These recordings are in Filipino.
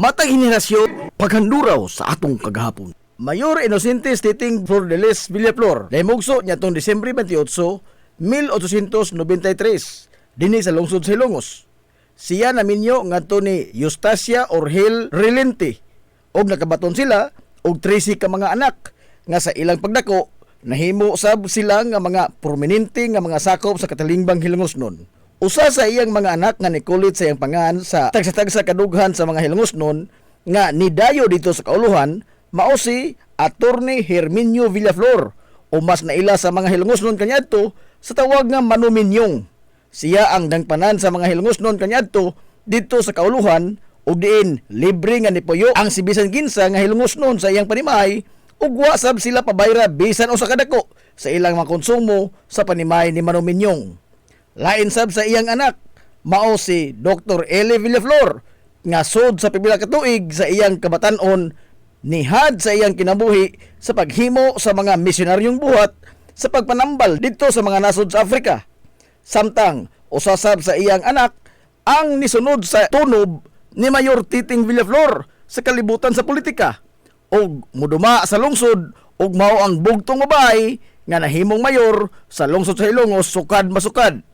Matang henerasyon paghanduraw sa atong kagahapon. Mayor Inosente Titing Flordelis Villaflor, nahimugso niya tong Disyembre 28, 1893, dinhi sa lungsod sa Ilongos. Siya naminyo ngadto ni Eustacia Orhel Relente, og nakabaton sila og 13 ka mga anak nga sa ilang pagdako nahimo sab sila nga mga prominente nga mga sakop sa katalingbang Hilongosnon. Usa sa iyang mga anak nga nikulit sa iyang pangan sa tagsa-tagsa kadughan sa mga Hilongosnon nga nidayo dito sa kauluhan mao si Attorney Herminio Villaflor o mas naila sa mga Hilongosnon kaniadto sa tawag nga Manuminyong. Siya ang dangpanan sa mga Hilongosnon kaniadto dito sa kauluhan ug diin libre nga nipuyo ang si bisan kinsa nga Hilongosnon sa iyang panimahay ug wa sab sila pabayra bisan usa ka dako sa ilang mga konsumo sa panimahay ni Manuminyong. Lain sab sa iyang anak mao si Dr. Eli Villaflor nga sud sa pipila ka tuig sa iyang kabatan-on nihad sa iyang kinabuhi sa paghimo sa mga misyonaryong buhat sa pagpanambal dito sa mga nasod sa Afrika. Samtang usasab sa iyang anak ang nisunod sa tunob ni Mayor Titing Villaflor sa kalibutan sa politika ug muduma sa lungsod ug mao ang bugtong babae nga nahimong mayor sa lungsod sa Ilongos sukad masukad.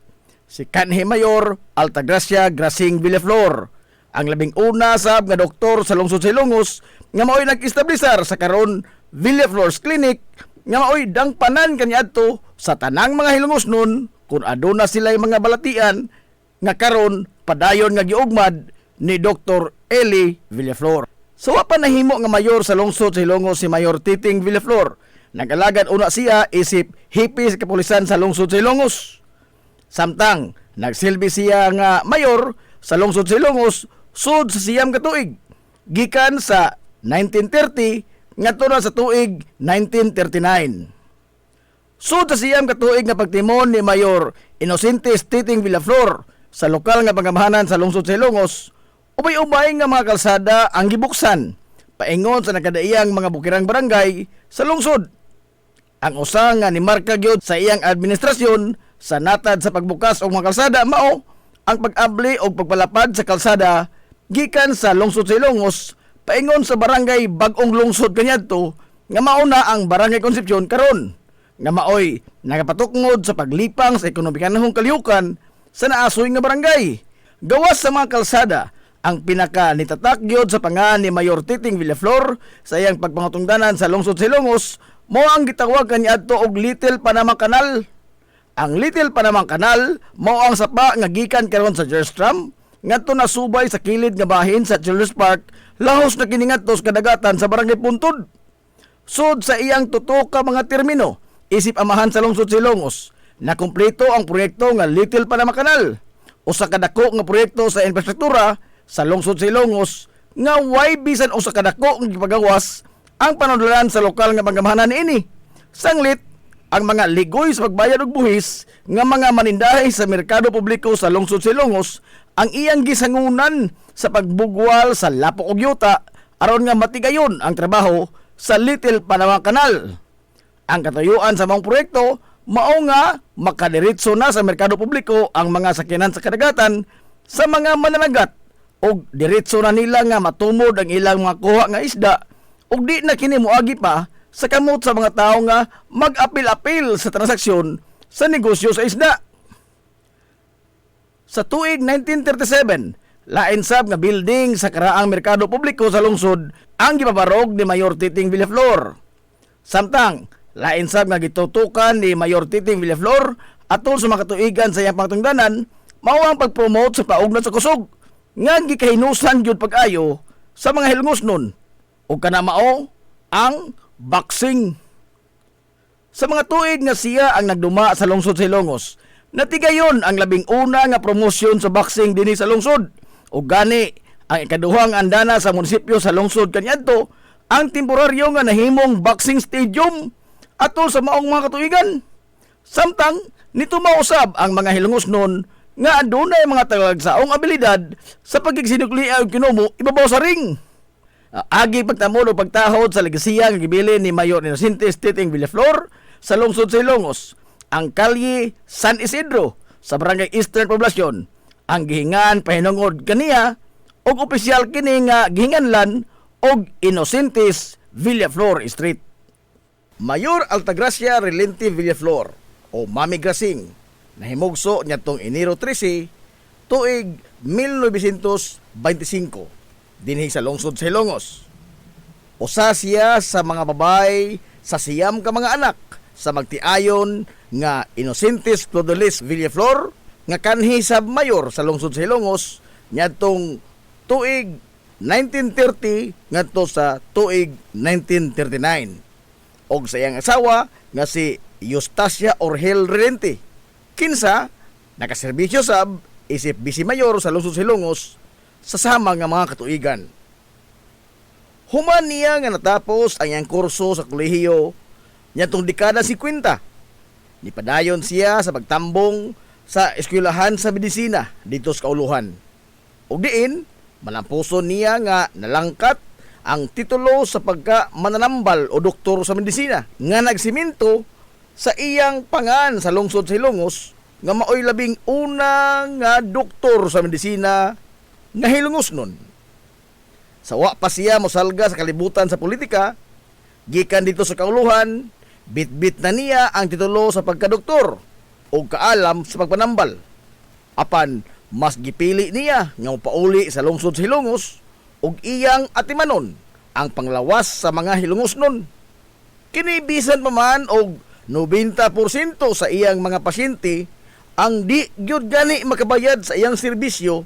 Si kanhi Mayor Altagracia Grasing Villaflor, ang labing una sab nga doktor sa lungsod sa Ilongos nga mao'y nag-establisar sa karon Villaflor's Clinic nga mao'y dangpanan kaniadto sa tanang mga Hilongosnon kung aduna sila mga balatian nga karon padayon nga giugmad ni Dr. Eli Villaflor. So wa pa nahimo nga mayor sa lungsod sa Ilongos si Mayor Titing Villaflor. Nag-alagad una siya isip hipi sa kapulisan sa lungsod sa Ilongos. Samtang nagsilbi siya nga mayor sa lungsod sa Ilongos sud sa siyam ka tuig gikan sa 1930 ngadto na sa tuig 1939. Sud sa siyam ka tuig nga pagtimon ni Mayor Inosente Titing Villaflor sa lokal nga pangamahanan sa lungsod sa Ilongos, ubay-ubay nga mga kalsada ang gibuksan paingon sa nakadaiyang mga bukirang barangay sa lungsod. Ang usa nga ni marka gyud sa iyang administrasyon sa natad sa pagbukas og mga kalsada mao ang pag-abli og pagpalapad sa kalsada gikan sa lungsod sa Ilongos paingon sa barangay Bag-ong Lungsod kaniadto nga mao na ang Barangay Concepcion karon nga maoy nagapatukngod sa paglipang sa ekonomikanhong kalihukan sa naasoy nga barangay. Gawas sa mga kalsada ang pinaka nitatak gyud sa pangan ni Mayor Titing Villaflor sa iyang pagpangutungdanan sa lungsod sa Ilongos mao ang gitawag kaniadto og Little Panama Canal. Ang Little Panama Canal mao ang sapa nga gikan karon sa Jerstram ngadto na subay sa kilid nga bahin sa Children's Park lahos na kiningadto sa kadagatan sa Barangay Puntod. Sud sa iyang tutok ka mga termino isip amahan sa lungsod sa Ilongos na kumpleto ang proyekto nga Little Panama Canal, usa ka dako nga proyekto sa infrastruktura sa lungsod sa Ilongos nga way bisan usa ka dako nga gipagawas ang panudlan sa lokal nga pangamahanan niini. Sanglit ang mga ligoy sa pagbayad og buhis nga mga manindahay sa merkado publiko sa lungsod sa Ilongos ang iyang gisangunan sa pagbugwal sa lapok og yuta aron nga matigayon ang trabaho sa Little Panama Canal. Ang katuyuan sa mga proyekto mao nga makadiretso na sa merkado publiko ang mga sakyanan sa kadagatan sa mga mananagat ug diretso na nila nga matumod ang ilang mga kuha nga isda ug di na kini moagi pa sa kamot sa mga tao nga mag-apil-apil sa transaksyon sa negosyo sa isda. Sa tuig 1937, lain sab nga building sa karaang merkado publiko sa lungsod ang gipabarog ni Mayor Titing Villaflor. Samtang lain sab nga gitutukan ni Mayor Titing Villaflor atol sa mga katuigan sa iyang pangtungdanan mao ang pag-promote sa paugnat sa kusog nga gikahinusan gyud pag-ayo sa mga Hilongosnon ug kana mao ang boxing. Sa mga tuig nga siya ang nagduma sa lungsod sa Ilongos, natigayon ang labing una nga promosyon sa boxing dinhi sa lungsod. O gani, ang ikaduhang andana sa munisipyo sa lungsod kaniadto, ang temporaryo nga nahimong boxing stadium atol sa maong mga katuigan. Samtang, nito mausab ang mga Hilongosnon nga adunay mga talagsaong abilidad sa pagkigsinukli og kinumo ibabaw sa ring. Agi pagtamod o pagtahod sa legasiya nga gibilin ni Mayor Inosente Titing Villaflor sa lungsod sa Ilongos, ang kalye San Isidro sa Barangay Eastern Poblacion ang gihingan pahinungod kaniya og opisyal kini nga gihinganlan og Inocentes Villaflor Street. Mayor Altagracia Relente Villaflor o Mami Grasing nahimugso niadtong Enero 13 tuig 1925 dinhi sa lungsod sa Ilongos. Usa siya sa mga babay sa siyam ka mga anak sa magtiayon nga Inocentes Clodolis Villaflor nga kanhi sa mayor sa lungsod sa Ilongos niadtong tuig 1930 ngadto sa tuig 1939 og sa iyang asawa nga si Eustacia Orgel Relente. Kinsa nakaserbisyo sab isip vice mayor sa lungsod sa Ilongos sa sama nga mga katuigan. Human niya nga natapos ang iyang kurso sa kolehiyo niadtong dekada 50. Nipadayon siya sa pagtambong sa eskwelahan sa medisina dito sa Kauluhan. Ug diin malampuson niya nga nalangkat ang titulo sa pagka mananambal o doktor sa medisina nga nagsiminto sa iyang pangan sa lungsod sa Ilongos nga maoy labing una nga doktor sa medisina nga hilungos nun. Sawa pa siya mosalga sa kalibutan sa politika, gikan dito sa Kauluhan, bit-bit na niya ang titulo sa pagkadoktor o kaalam sa pagpanambal. Apan mas gipili niya nga upauli sa lungsod sa Ilongos ug iyang atimanon ang panglawas sa mga hilungos nun. Kinibisan pa man og 90% sa iyang mga pasyente ang di gyud gani makabayad sa iyang serbisyo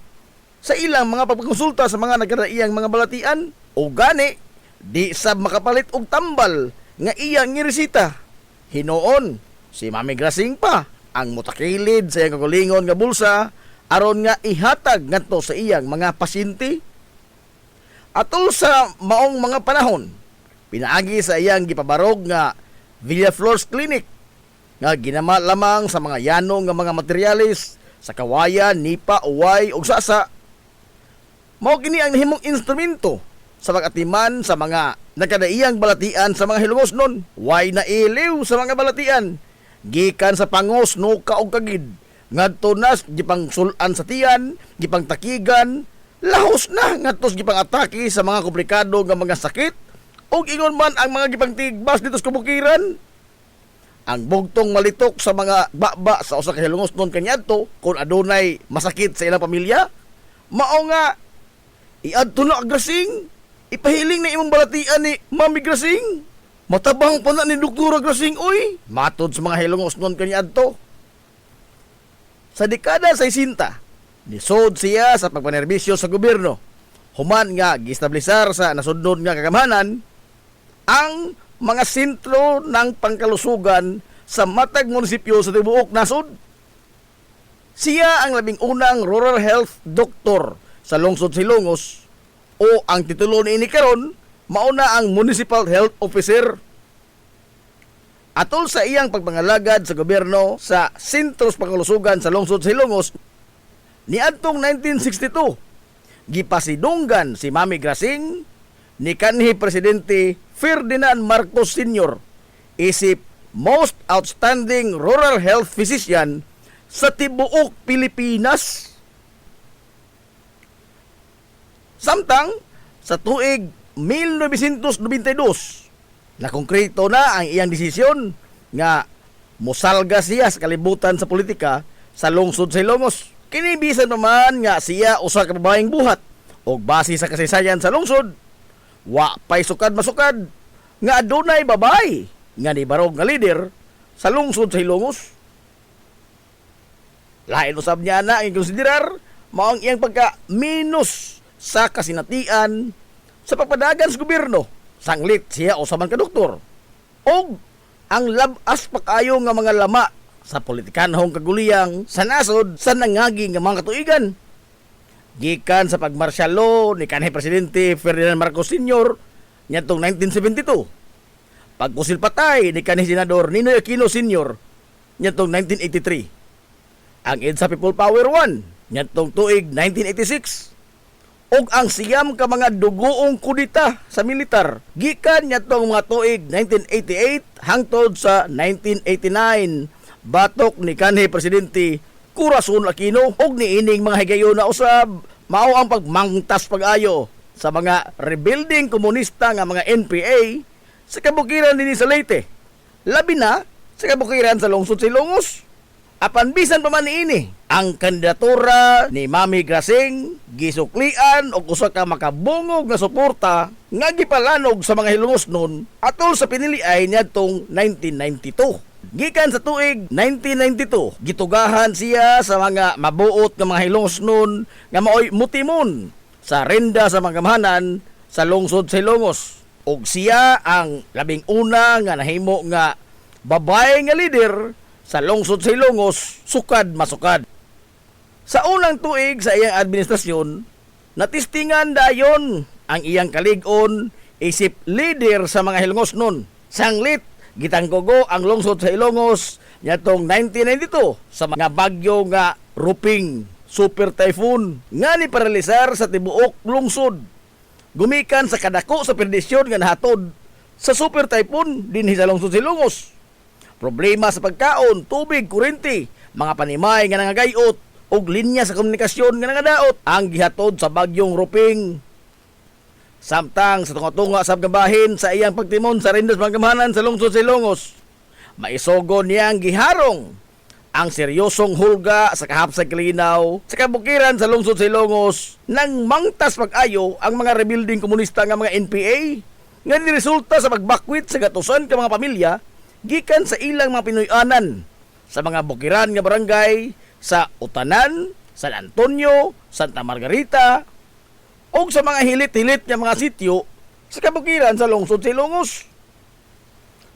sa ilang mga pagkonsulta sa mga nagkadaiyang mga balatian o gani di sab makapalit og tambal nga iyang giresita. Hinoon si Mami Grasing pa ang mutakilid sa iyang kagulingon nga bulsa aron nga ihatag ngadto sa iyang mga pasyente. Atol sa maong mga panahon, pinaagi sa iyang gipabarog nga Villaflor's Clinic nga ginama lamang sa mga yanong nga mga materyales sa kawayan, nipa, uway ug sasa. Mao kini ang nahimong instrumento sa pag-atiman sa mga nagkadaiyang balatian sa mga hilungos nun. Way na iliw sa mga balatian gikan sa pangos no kaog kagid ngadto nas gipang sulan sa tiyan, gipang takigan, lahos na ngadtos gipang atake sa mga komplikado nga mga sakit ug ingon man ang mga gipang tigbas dito sa kabukiran. Ang bugtong malitok sa mga baba sa usa ka hilungos nun kaniadto kung adunay masakit sa ilang pamilya, mao nga iadto na Grasing, ipahiling na imong balatian ni Mami Grasing. Matabang pa na ni Doktora Grasing oy, matod sa mga hilungos nun kaniadto. Sa dekada 60, nisod siya sa pagpanerbisyo sa gobyerno. Human nga giestablisar sa nasudnod nga kagamhanan ang mga sentro ng pangkalusugan sa matag munisipyo sa tibuok nasod. Siya ang labing unang rural health doctor sa lungsod sa Ilongos o ang titulo niini karon mauna ang municipal health officer. Atol sa iyang pagpangalagad sa gobyerno sa sentros pangkalusugan sa lungsod sa Ilongos, niadtong 1962, gipasidunggan si Mami Grasing ni kanhi Presidente Ferdinand Marcos Sr. isip Most Outstanding Rural Health Physician sa tibuok Pilipinas. Samtang sa tuig 1992, nakongkrito na ang iyang desisyon nga mosalga siya sa kalibutan sa politika sa lungsod sa Ilongos. Kinibisan naman nga siya usa ka babaeng buhat og base sa kasaysayan sa lungsod, wa pay sukad masukad nga adunay babay nga nibarog nga leader sa lungsod sa Ilongos. Lain usab niya na ang konsiderar mao ang iyang pagka-minus sa kasinatian sa pagpadagan sa gobyerno. Sanglit siya usaman ka doktor. Og ang labas pa kayo nga mga lama sa politikanhong kaguliyang sa nasod sa nangagi nga mga katuigan. Gikan sa pagmartial law ni kanhi Presidente Ferdinand Marcos Sr. niadtong 1972. Pagkusil patay ni kanhi Senador Ninoy Aquino Sr. niadtong 1983. Ang EDSA People Power 1 niadtong tuig 1986. Og ang siyam ka mga dugoong kudita sa militar gikan niadtong mga tuig 1988 hangtod sa 1989 batok ni kanhi Presidente Corazon Aquino og niining mga higayon na usab mao ang pagmangtas pag-ayo sa mga rebuilding komunista nga mga NPA sa kabukiran dinhi sa Leyte. Labi na sa kabukiran sa lungsod Silongos. Apan bisan pa man niini, ang kandidatura ni Mami Grasing gisuklian og usa ka makabungog nga suporta nga gipalanog sa mga Hilongosnon atol sa piniliay niadtong 1992. Gikan sa tuig 1992, gitugahan siya sa mga mabuot nga mga Hilongosnon nga maoy mutimon sa renda sa manggamhanan sa lungsod Silongos. Og siya ang labing una nga nahimo nga babay nga leader sa lungsod Silongos, sukad masukad. Sa unang tuig sa iyang administrasyon, natistingan dayon ang iyang kalig-on isip leader sa mga Hilongosnon. Sanglit gitanggogo ang lungsod sa Ilongos niadtong 1992 sa mga bagyo nga Ruping, Super Typhoon nga ni paralisar sa tibuok lungsod. Gumikan sa kadako sa perdisyon nga nahatod sa Super Typhoon dinhi sa lungsod sa Ilongos. Problema sa pagkaon, tubig, kuryente, mga panimay nga nangagayot ug linya sa komunikasyon nga nangadaot ang gihatod sa bagyong Ruping. Samtang sa tunga-tunga sa gabahin sa iyang pagtimon sa rendas manggamhanan sa lungsod Silongos, maisogon niyang giharong ang seryosong hulga sa kahapsay kalinaw sa kabukiran sa lungsod Silongos nang mangtas pag-ayo ang mga rebuilding komunista nga mga NPA nga niresulta sa pagbakwit sa gatusan ka mga pamilya gikan sa ilang mga Pinoyanan sa mga bukiran nga barangay sa Utanan, San Antonio, Santa Margarita o sa mga hilit-hilit nga mga sityo sa kabukiran sa lungsod Silongos.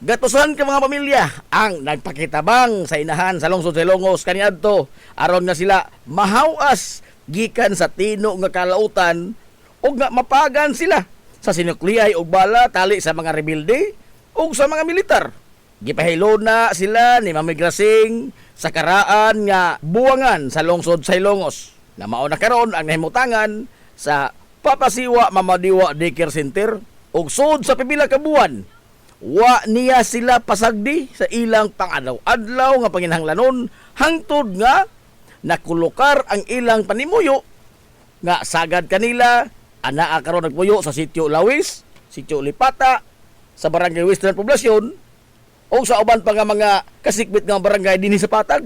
Gatusan ka mga pamilya ang nagpakitabang sa inahan sa lungsod Silongos kaniadto aron nga sila mahawas gikan sa tino nga kalautan o nga mapagan sila sa sinukliyay og bala tali sa mga rebelde o sa mga militar. Gipahilo na sila ni Mami Grasing sa karaan nga buwangan sa lungsod Silongos na mao na karon ang nahimutangan sa Papasiwa Mamadiwa Daycare Center ug sud sa pipila ka buwan wa niya sila pasagdi sa ilang pang-adlaw-adlaw nga panginahanglanon hangtod nga nakulokar ang ilang panimuyo nga sagad kanila anaa karon nagpuyo sa sitio Lawis, sitio Lipata, sa barangay Western Poblasyon o sa uban pa nga mga kasikbit nga barangay dinhi sa Patag.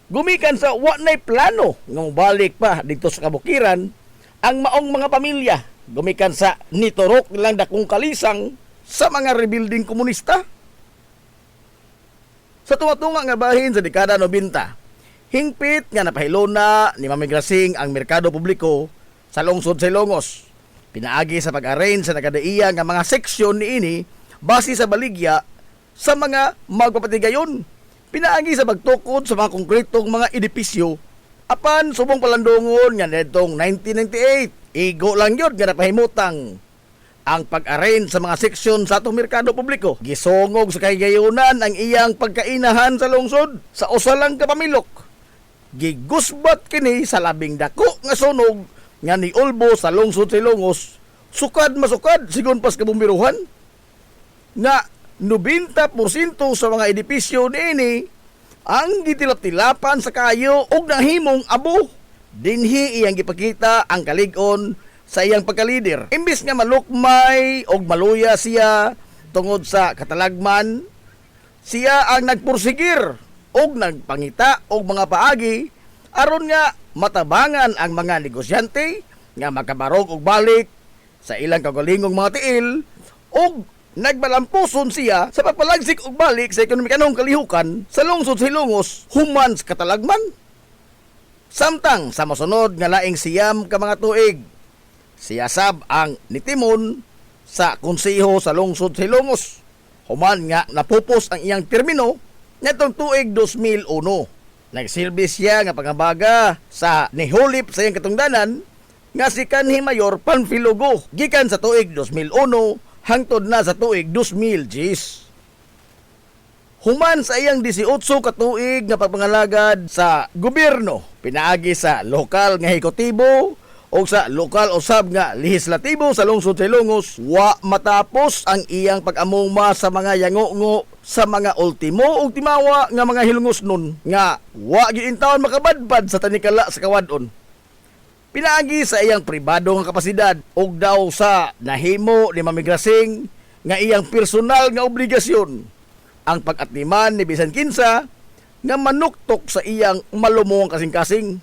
Gumikan sa wa nay plano nga balik pa dito sa kabukiran ang maong mga pamilya. Gumikan sa niturok nilang dakong kalisang sa mga rebuilding komunista. Sa tunga-tunga nga bahin sa dekada 90, hingpit nga napahilona ni Mami Grasing ang merkado publiko sa lungsod Silongos. Pinaagi sa pag-arrange sa nakadaiya nga mga seksyon niini base sa baligya sa mga magpapatigayon. Pinaagi sa pagtukod sa mga konkretong mga edipisyo. Apan subong palandungon nga nitong 1998, igo lang yun nga napahimutang ang pag-arrange sa mga seksyon sa atong merkado publiko. Gisungog sa kahigayunan ang iyang pagkainahan sa lungsod sa usa lang ka pamilok. Gigusbat kini sa labing dako nga sunog nga ni Ulbo sa lungsod Silongos, sukad masukad sigon pas kabumbiruhan nga 90% sa mga edipisyo niini ang gitilap-tilapan sa kayo og nahimong abo. Dinhi iyang gipakita ang kalig-on sa iyang pagkalider. Imbis nga malukmay og maluya siya tungod sa katalagman, siya ang nagpursigir og nagpangita og mga paagi aron nga matabangan ang mga negosyante nga makabarog og balik sa ilang kagalingong mga tiil og nagbalampuson siya sa pagpalagsik og balik sa ekonomikanong kalihukan sa lungsod Silongos human sa katalagman. Samtang sa mosunod nga laing siyam ka mga tuig, siya sab ang nitimon sa konseho sa lungsod Silongos. Human nga napupos ang iyang termino nitong tuig 2001. Nagsilbi siya nga pangabaga sa nihulip sa iyang katungdanan nga si kanhi Mayor Panfilogo gikan sa tuig 2001 hangtod na sa tuig 2010. Human sa iyang 18 ka tuig nga pagpangalagad sa gobyerno, pinaagi sa lokal nga hekutibo o o sa lokal usab nga lehislatibo sa lungsod sa Ilongos, wa matapos ang iyang pag-amuma sa mga yango-ngo sa mga ultimo ug timawa nga mga hilongos nun nga wa gyud intawon makabadbad sa tanikala sa kawadon. Pinaagi sa iyang pribado nga kapasidad ug daw sa nahimo ni Mamigrasing nga iyang personal nga obligasyon ang pag-atiman ni bisan kinsa nga manuktok sa iyang malumong kasing-kasing.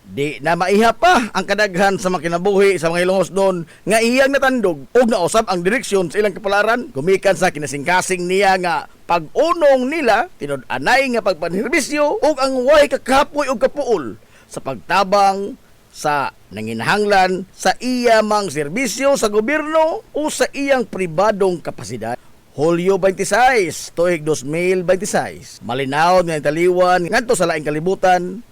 Di na maiha pa ang kadaghan sa makinabuhi sa mga Ilongos doon nga iyang natandog ug nausab ang direksyon sa ilang kapalaran gumikan sa kinasing-kasing niya nga pag-unong nila tinud-anay nga pagpanhirbisyo ug ang way kakapoy ug kapuol sa pagtabang sa nanginahanglan sa iyamang serbisyo sa gobyerno o sa iyang pribadong kapasidad. Hulyo 26, tuig 2026, malinaw nga taliwan ngadto sa laing kalibutan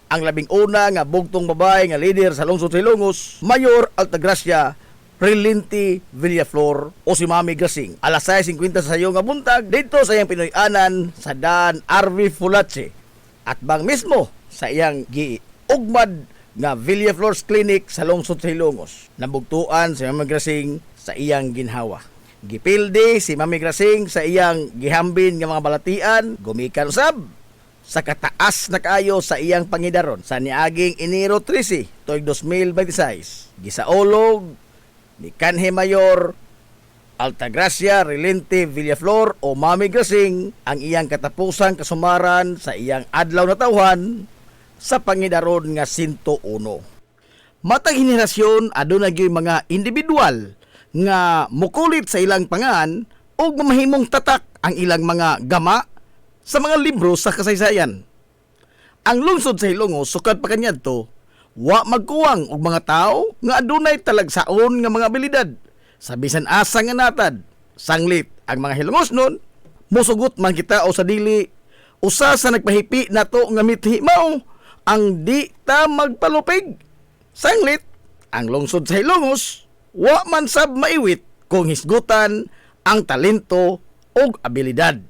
ang labing una nga bugtong babae nga leader sa lungsod sa Ilongos, Mayor Altagracia Rilente Villaflor o si Mami Grasing. Alas 6:50 sa sayo nga buntag dito sa iyang Pinoy-anan sa Dan RV Fulache at bang mismo sa iyang giugmad nga Villaflor's Clinic sa lungsod sa Ilongos. Nabugtuan si Mami Grasing sa iyang ginhawa. Gipildi si Mami Grasing sa iyang gihambin nga mga balatian, gumikan usab sa kataas na kaayo sa iyang pangidaron sa niaging Enero 13, tuig 2026. Gisaolog ni kanhi Mayor Altagracia Rilente Villaflor o Mami Grasing ang iyang katapusang kasumaran sa iyang adlaw na tawhan sa pangidaron nga 101. Matag henerasyon aduna gyud mga individual nga mukulit sa ilang pangan ug mamahimong tatak ang ilang mga gama sa mga libro sa kasaysayan. Ang lungsod sa Ilongos sukad pa kaniadto, wa magkuwang og mga tao nga adunay talagsaon nga mga abilidad sa bisan asa nga natad. Sanglit ang mga Hilongos nun, musugot man kita o sa dili usa sa nagpahipi nato nga mithi mao ang di ta magpalupig. Sanglit ang lungsod sa Ilongos, wa man sab maiwit kung hisgutan ang talento ug abilidad.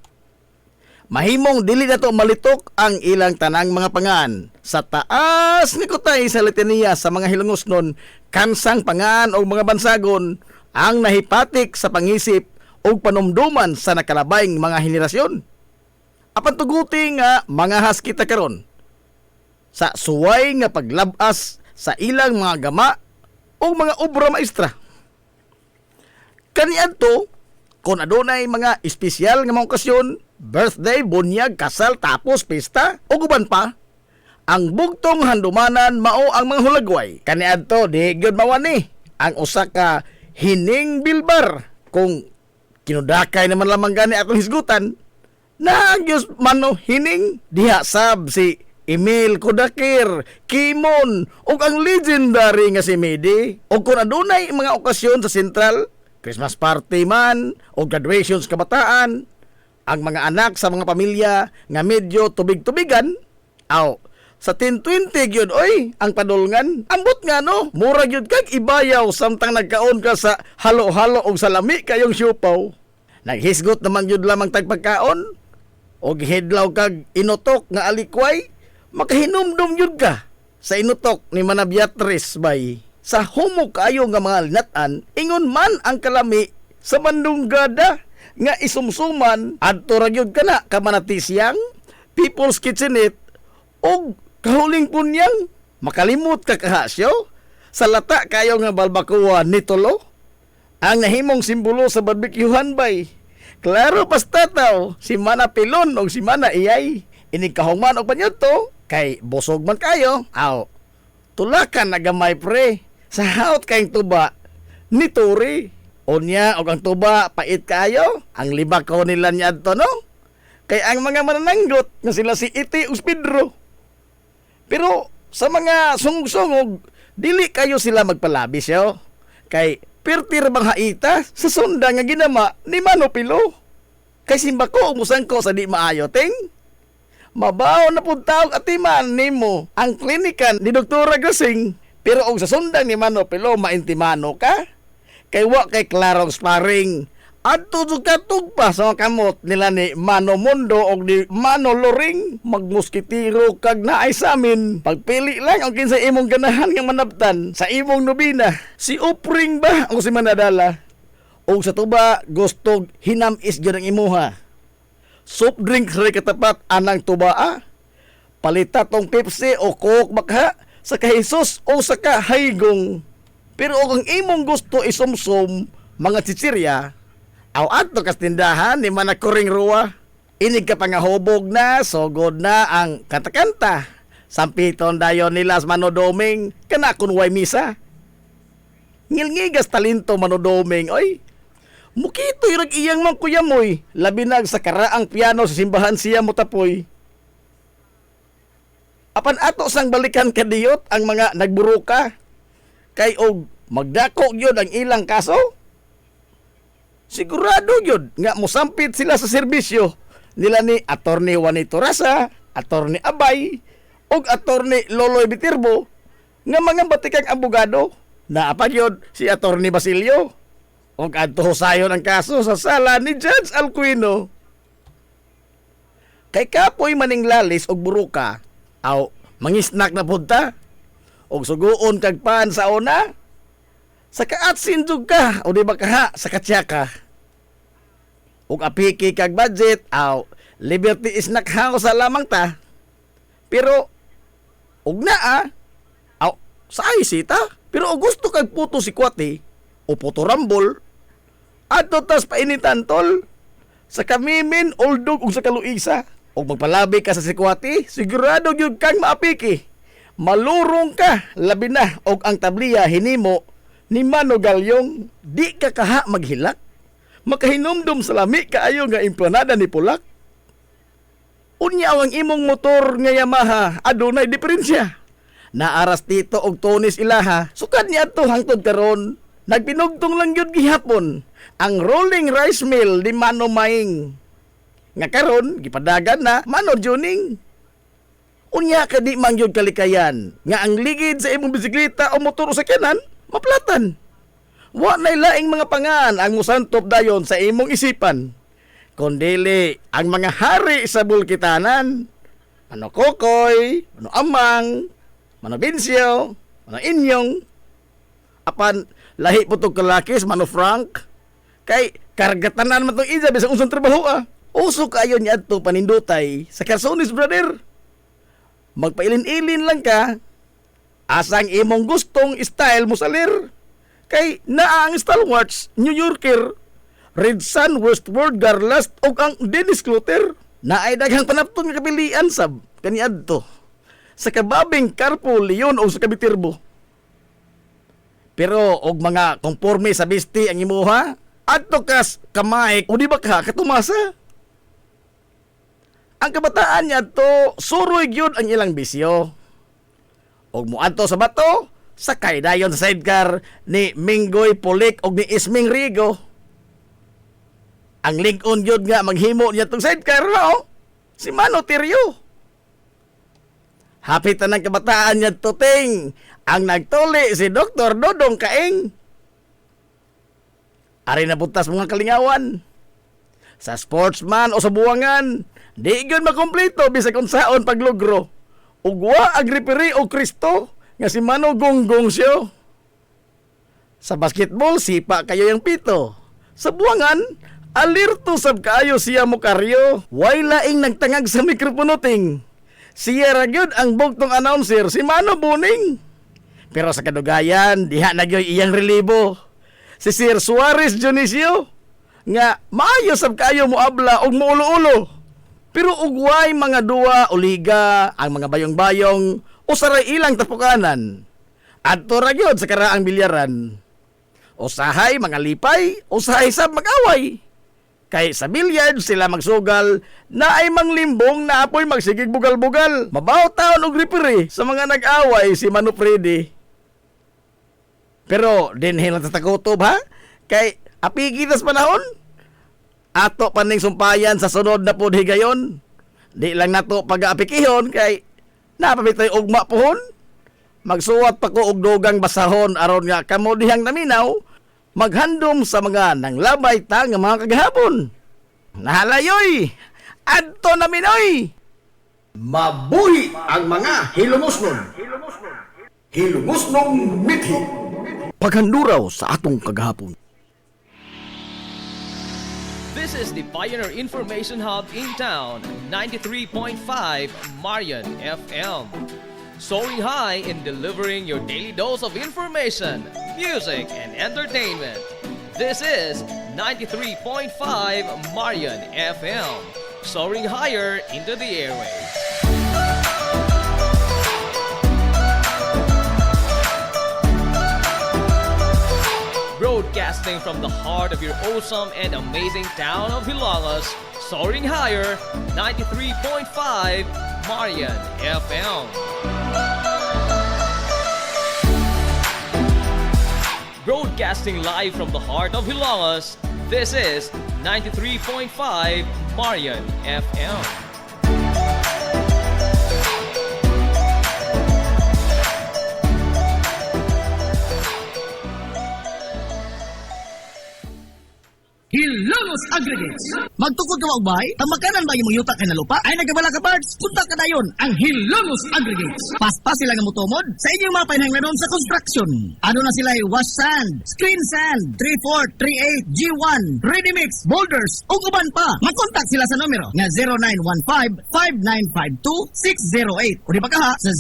Mahimong dili na to malitok ang ilang tanang mga pangan. Sa taas ni kutay sa litaniya sa mga Hilongos nun, kansang pangan o mga bansagon ang nahipatik sa pangisip o panumduman sa nakalabayng mga henerasyon. Apan tuguti nga mga haskita karon sa suway nga paglabas sa ilang mga gama o mga obra maestra. Kaniadto, kung adunay mga espesyal nga mga okasyon, birthday, bunyag, kasal, tapos pista, o guban pa, ang bugtong handumanan mao ang mga hulagway. Kaniadto, di gyud mawani ang usa ka hining bilbar. Kung kinudakay naman lamang gani atong hisgutan, na ang Diyos mano hining diha sab si Emil Kudakir, Kimon, o ang legendary nga si Medi. O kung adunay mga okasyon sa Sentral, Christmas party man o graduation sa kabataan, ang mga anak sa mga pamilya nga medyo tubig-tubigan, aw, sa 10-20 gyud oy, ang padulngan, ambot nga no, mura gyud kag ibayaw samtang nagkaon ka sa halo-halo og salami kayong siupaw. Naghisgot naman gyud lamang tagpagkaon, og hidlaw kag inutok nga alikway, makahinumdum gyud ka sa inutok ni Manabiatris bay. Sa humog kayo nga mga linatan, ingon man ang kalami sa mandunggada nga isumsuman adto ra gyud kana ka Manatisyang, People's Kitchenette og kahuling punyang makalimot ka kahasyo sa lata kayo nga balbakuwa ni Tolo ang nahimong simbolo sa barbecuehan bay. Klaro basta taw si Mana Pilon og si Mana Iyay inig kahungman og panyudto kay busog man kayo. Aw, tulakan na gamay pre sa haot kayong tuba ni Turi. Unya og ang tuba pait kayo, ang libak ko nila niya adto no. Kay ang mga manananggot nga sila si Iti ug Pedro. Pero sa mga sungog-sungog, dili kayo sila magpalabis yo. Kay pirtir bang haita sa sunda nga ginama ni Mano Pilo. Kay simba ko umusan ko sa di maayo ting. Mabaw na pud taog atiman nimo ang klinikan ni Dr. Grasing. Pero og sa sundang ni Mano Pilo maintimano ka. Kay wa kay klarong sparring Adto jud katugpa sa mga kamot nila ni Mano Mondo o ni Mano Loring magmuskitiro kag naay sa amin. Pagpili lang ang kinsa imong ganahan nga manabtan sa imong nobina. Si Upring ba o si Manadala? O sa tuba gusto hinamis gyud ang imuha. Soft drinks ray katapat anang tuba. Palita tong Pepsi o Coke bakha sa kahisos o sa kahaygong. Pero kung imong gusto isumsum mga chichirya, aw adto kas tindahan ni manakuring ruwa. Inig ka pangahubog na, sogod na ang kanta-kanta. Sampiton dayon nila sa manodoming, kana kun way misa. Ngilngigas talento manodoming, oy. Mukito irag iyang mang kuyamoy, labi nag sa karaang piano sa simbahan siya motapoy. Apan ato sang balikan kadiyot ang mga nagburuka. Kay og magdako gyud ang ilang kaso. Sigurado yun nga mosampit sila sa serbisyo nila ni Attorney Juanito Rasa, Attorney Abay, o Attorney Loloy Bitirbo nga mga batikang abogado na apagyod si Attorney Basilio o adto husayon ang kaso sa sala ni Judge Alcuino. Kay kapoy maning lalis og buruka aw mangisnak na punta og suguon kag pan sa una. Sa kaatsin jud ka o di ba kaha sa katsaka. Ug apiki kag budget aw liberty is nakhaw sa lamang ta. Pero ug naa aw sa sita pero og gusto kag puto si kwati o puto rambol adto tas painitan tol sa kamimin oldog ug sa kaluisa ug magpalabi ka sa sikwati sigurado gyud kang maapiki. Malurong ka labi na og ang tabliya hinimo ni Mano Galyong, di ka kaha maghilak. Makahinumdum sa lami kaayo nga implanada ni Pulak. Unya ang imong motor nga Yamaha, adunay diferensya. Naaras dito og tunis ilaha, sukad niya to hangtod karon. Nagpinugtong lang yun gihapon ang rolling rice mill ni Mano Maing. Nga karon gipadagan na Mano Juning. Unya ka di man yun kalikayan, nga ang ligid sa imong bisikleta o motor o sakyanan, maplatan. Wa nay laing mga pangan ang musantop dayon sa imong isipan. Kundili ang mga hari sa bulkitanan. Ano Kokoy, ano Amang, ano Binsyo, ano Inyong. Apan lahi po itong kalakis, Mano Frank. Kay kargatanan man itong isa bisang unsang trabaho ah. Uso kayo niya ito panindutay sa Carsonis brother. Magpailin-ilin lang ka. Asang imong gustong style mo salir. Kay naa ang stalwarts, New Yorker, Red Sun, Westward, Garlast, o ang Dennis Clutter. Naay daghang panapton nga kapilian sab kaniadto. Sa kababing Carpo, Leon o sa Kabitirbo. Pero og mga konforme sa bisti ang imuha, adto kas kamay o di ba ka katumasa? Ang kabataan niya to, suroy gyud ang ilang bisyo. Og muadto sa bato, sakay dayon sa sidecar ni Minggoy Pulik og ni Isming Rigo. Ang lig-on gyud nga maghimo niya tong sidecar, no? Si Mano Tirio. Hapitan ng kabataan niya to, ting. Ang nagtuli si Dr. Dodong Kaing. Ari na butas mga kalingawan. Sa sportsman o sa buwangan, di gyud makumpleto bisag unsaon paglugro. Ugwa agripiri o Kristo nga si Mano Gonggong siyo. Sa basketball, sipa kayo yung pito. Sa buwangan, alirto sab kaayo siya mo karyo. Way laing nagtangag sa mikroponoting. Siya ragyod ang bugtong announcer, si Mano Buning. Pero sa kadugayan, diha nagyoy iyang relibo. Si Sir Suarez Dionisio, nga maayo sab kaayo mo abla og muulo-ulo. Pero ugway mga duwa o liga ang mga bayong-bayong o saray ilang tapukanan. Adto ra gyud sa karaang bilyaran. Usahay mga lipay, usahay sab mag-away. Kay sa bilyard sila magsugal na ay manglimbong na apoy magsigig bugal-bugal. Mabaw taon og referee sa mga nag-away si Mano Freddy. Pero dinhin lang tatakutob ha? Kay apigitas panahon. Ato paning sumpayan sa sunod na pod higayon. Di lang nato pag-aapikihon kay napamitoy ugma pohon. Magsuwat pa ko og dugang basahon aron nga kamo dihang naminaw maghandom sa mga nanglabay ta nga mga kagahapon. Nahalayoy, adto namin oy. Mabuhi ang mga hilumosnon. Hilumosnong mithi. Paghanduraw sa atong kagahapon. This is the Pioneer Information Hub in town, 93.5 Marian FM. Soaring high in delivering your daily dose of information, music, and entertainment. This is 93.5 Marian FM. Soaring higher into the airwaves. Broadcasting from the heart of your awesome and amazing town of Hilangas, soaring higher, 93.5 Marian FM. Broadcasting live from the heart of Hilangas, this is 93.5 Marian FM. Hilongos Aggregates. Magtukod ka magbay? Tamakanan ba yung yuta kay na lupa? Ay nagabala ka parts? Punta ka dayon ang Hilongos Aggregates. Paspas sila nga mutumod sa inyong mga panahanglanon sa construction. Ano na sila wash sand, screen sand, 3-4, 3-8, G1, ready mix, boulders, ug uban pa. Mag-contact sila sa numero nga 0915-5952-608 o di ba kaha sa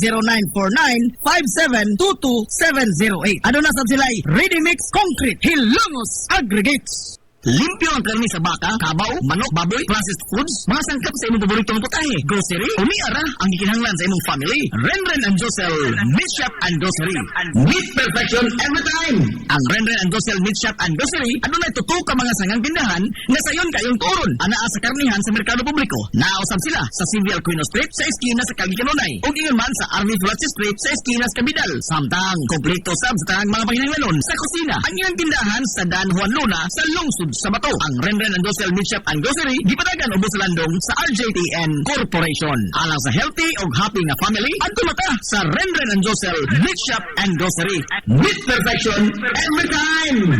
0949-5722-708. Ano na sab sila ready mix concrete Hilongos Aggregates. Limpyo ang karni sa baka, kabaw, manok, baboy, processed foods, mga sangkap sa imong paboritong putahe, grocery, umiara ang gikinahanglan sa imong family. Renren and Josel Meat Shop and Grocery. Meat perfection every time. Ang Renren and Josel Meat Shop and Grocery, ano na tutok ka mga sangang tindahan nga sayon kayong turon. Anaa sa karnihan sa merkado publiko. Nausab sila sa Civil Aquino Street sa eskina sa Calgicanonay. O ingon man sa Army Flats Street sa eskina sa Cabidal. Samtang, kompleto sab sa tanang mga panginahanglanon sa kusina. Ang ilang tindahan sa Dan Juan Luna sa Lungsod sa Bato. Ang Renren and Josel Meat Shop and Grocery gipadagan ubos sa landong sa RJTN Corporation. Alang sa healthy o happy nga family, adto mata sa Renren and Josel Meat Shop and Grocery. Meat perfection every time.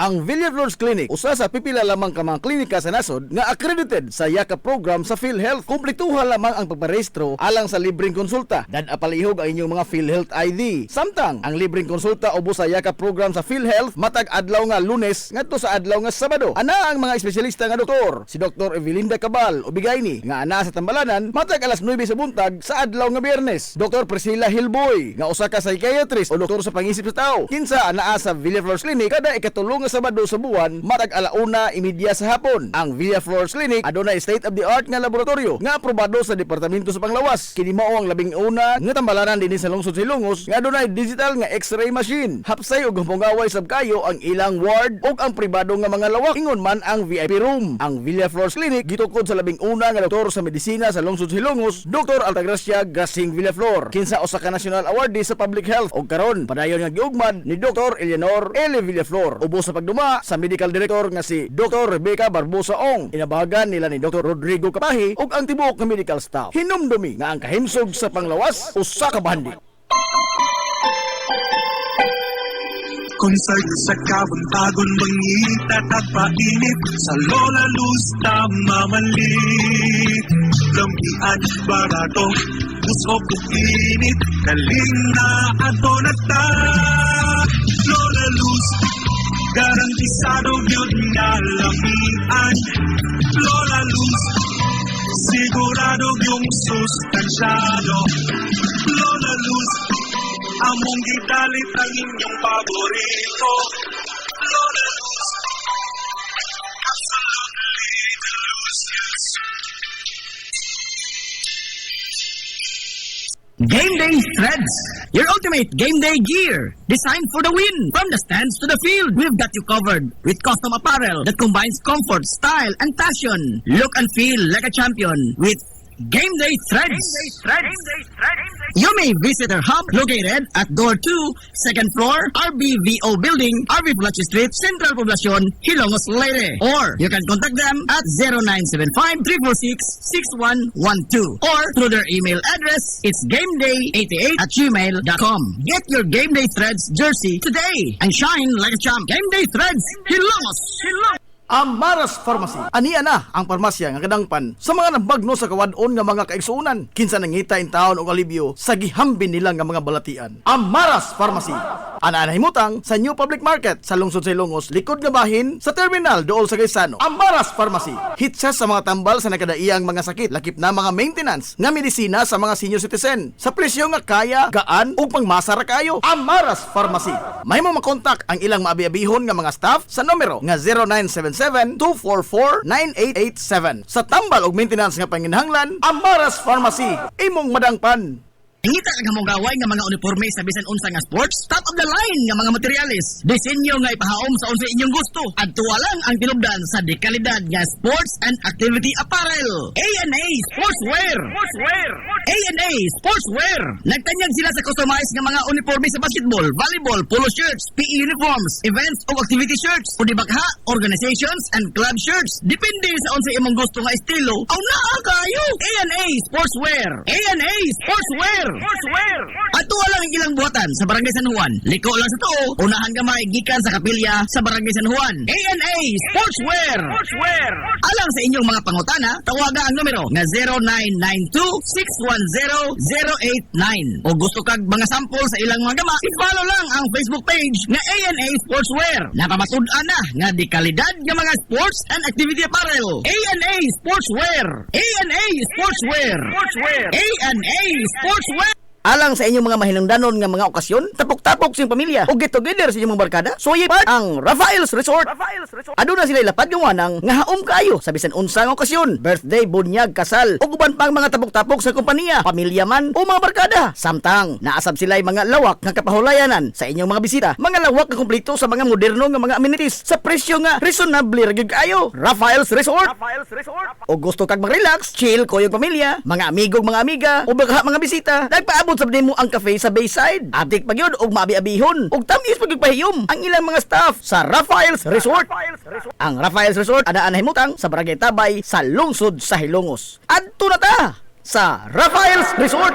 Ang Villaflores Clinic, usa sa pipila lamang ka mga klinika sa nasod nga accredited sa YACA program sa PhilHealth. Kumpletuha lamang ang pagparehistro alang sa libreng konsulta. Palihog ang inyong mga PhilHealth ID. Samtang ang libreng konsulta ubos sa YACA program sa PhilHealth matag adlaw nga Lunes ngadto sa adlaw nga Sabado. Ana ang mga espesyalista nga doktor, si Dr. Evelinda Cabal Ubigayni nga ana sa Tambalanan matag alas 9 sa buntag sa adlaw nga Biyernes. Dr. Priscilla Hilboy nga usa ka psychiatrist o doktor sa pangisip sa tao. Kinsa anaa sa Villaflores Clinic kada ikatulong nga Sabado sa buwan matag alauna imidya sa hapon. Ang Villaflores Clinic adunay state of the art nga laboratorio nga aprobado sa Departamento sa Panglawas. Kini mao ang labing una nga tambalanan dinhi sa lungsod Silongos nga adunay digital nga X-ray machine. Hapsay ug humpungaway sab kayo ang ilang ward ug ang pribado nga mga lawak. Ingon man ang VIP room. Ang Villaflores Clinic gitukod sa labing una nga doktor sa medisina sa lungsod Silongos, Dr. Altagracia Gasing Villaflor. Kinsa usa ka national awardee sa public health ug karon padayon nga giugmad ni Dr. Eleanor L. Villaflor. Ubos sa pagduma sa medical director nga si Dr. Rebecca Barbosa Ong. Inabagan nila ni Dr. Rodrigo Kapahi ug ang tibuok nga medical staff. Hinumdumi nga ang kahimsog sa Panglawas usa ka bandi. Concert sa kabuntagon mangita tagpainit sa Lola Luz tamamalit lampian barato usok init kaling na ato na ta Lola Luz garantisado yun nga lamian Lola Luz sigurado yung sustansyado Lola Luz among gidalit ang inyong paborito Lola Luz absolutely delicious. Game Day Threads, your ultimate game day gear, designed for the win. From the stands to the field, we've got you covered with custom apparel that combines comfort, style, and fashion. Look and feel like a champion with Game Day Threads. You may visit our hub located at Door 2, second floor, RBVO Building, RB Pulachi Street, Central Poblacion, Hilongos, Leyte. Or you can contact them at 0975-346-6112 or through their email address, it's gameday88@gmail.com. Get your Game Day Threads jersey today and shine like a champ. Game Day Threads, Hilongos! Amaras Pharmacy. Aniya na ang parmasya nga kadangpan sa mga nabagno sa kawadon nga mga kaigsuunan. Kinsa nangita in taon og alibyo sa gihambin nila nga mga balatian. Amaras Pharmacy. Ana himutang sa New Public Market sa lungsod sa Ilongos, likod nga bahin sa terminal dool sa Gaisano. Amaras Pharmacy. Hitsa sa mga tambal sa nakadaiyang mga sakit, lakip na mga maintenance nga medisina sa mga senior citizen. Sa presyo nga kaya, gaan ug pangmasara kayo. Amaras Pharmacy. Mahimo makontak ang ilang maabi-abihon nga mga staff sa numero nga 0977-244-9887. Sa tambal og maintenance nga panginahanglan, Amaras Pharmacy. Imong madangpan. Ngita ka mong gaway nga mga uniforme sa bisan unsa nga sports, top of the line nga mga materialis. Disenyo nga ipahaom sa unsa inyong gusto. Adtuwa lang ang tinubdan sa dekalidad nga sports and activity apparel. A&A Sportswear. A&A Sportswear. Nagtanyag sila sa customized nga mga uniforme sa basketball, volleyball, polo shirts, PE uniforms, events o activity shirts, o di bakha, organizations and club shirts. Depende sa unsa imong gusto nga estilo. Aw naa kayo. A&A Sportswear. A&A Sportswear. Ato lang ang ilang buhatan sa Barangay San Juan. Liko lang sa tuo, unahan gamay gikan sa kapilya sa Barangay San Juan. A&A Sportswear. Alang sa inyong mga pangutana, tawaga ang numero nga 0992-610-089. O gusto kag mga sample sa ilang mga gama, i-follow lang ang Facebook page nga A&A Sportswear. Napamatud-an na nga di kalidad nga mga sports and activity apparel. A&A Sportswear. A&A Sportswear. A&A Sportswear. Alang sa inyong mga mahinungdanon nga mga okasyon, tapok-tapok sa inyong pamilya o get together sa inyong mga barkada, suyi part ang Rafael's Resort. Aduna sila ilapad nga wanang nga haom kayo sa bisan unsa nga okasyon, birthday, bunyag, kasal, o uban pang mga tapok-tapok sa kompanya, pamilya man o mga barkada. Samtang naasab sila mga lawak nga kapahulayanan sa inyong mga bisita, mga lawak nga kumpleto sa mga moderno nga mga amenities sa presyo nga reasonable ra gyud kayo. Rafael's Resort. O gusto kag mag-relax, chill ko yung pamilya, mga amigog, mga amiga, o baka mga bisita, nagpaabot sa mo ang cafe sa Bayside. Abdik pa yun og maabi-abihon. Og tamis pagpahiyom ang ilang mga staff sa Rafael's Resort. Ang Rafael's Resort ana himutang sa Barangay Tabay sa lungsod sa Hilongos. Adto na ta sa Rafael's Resort.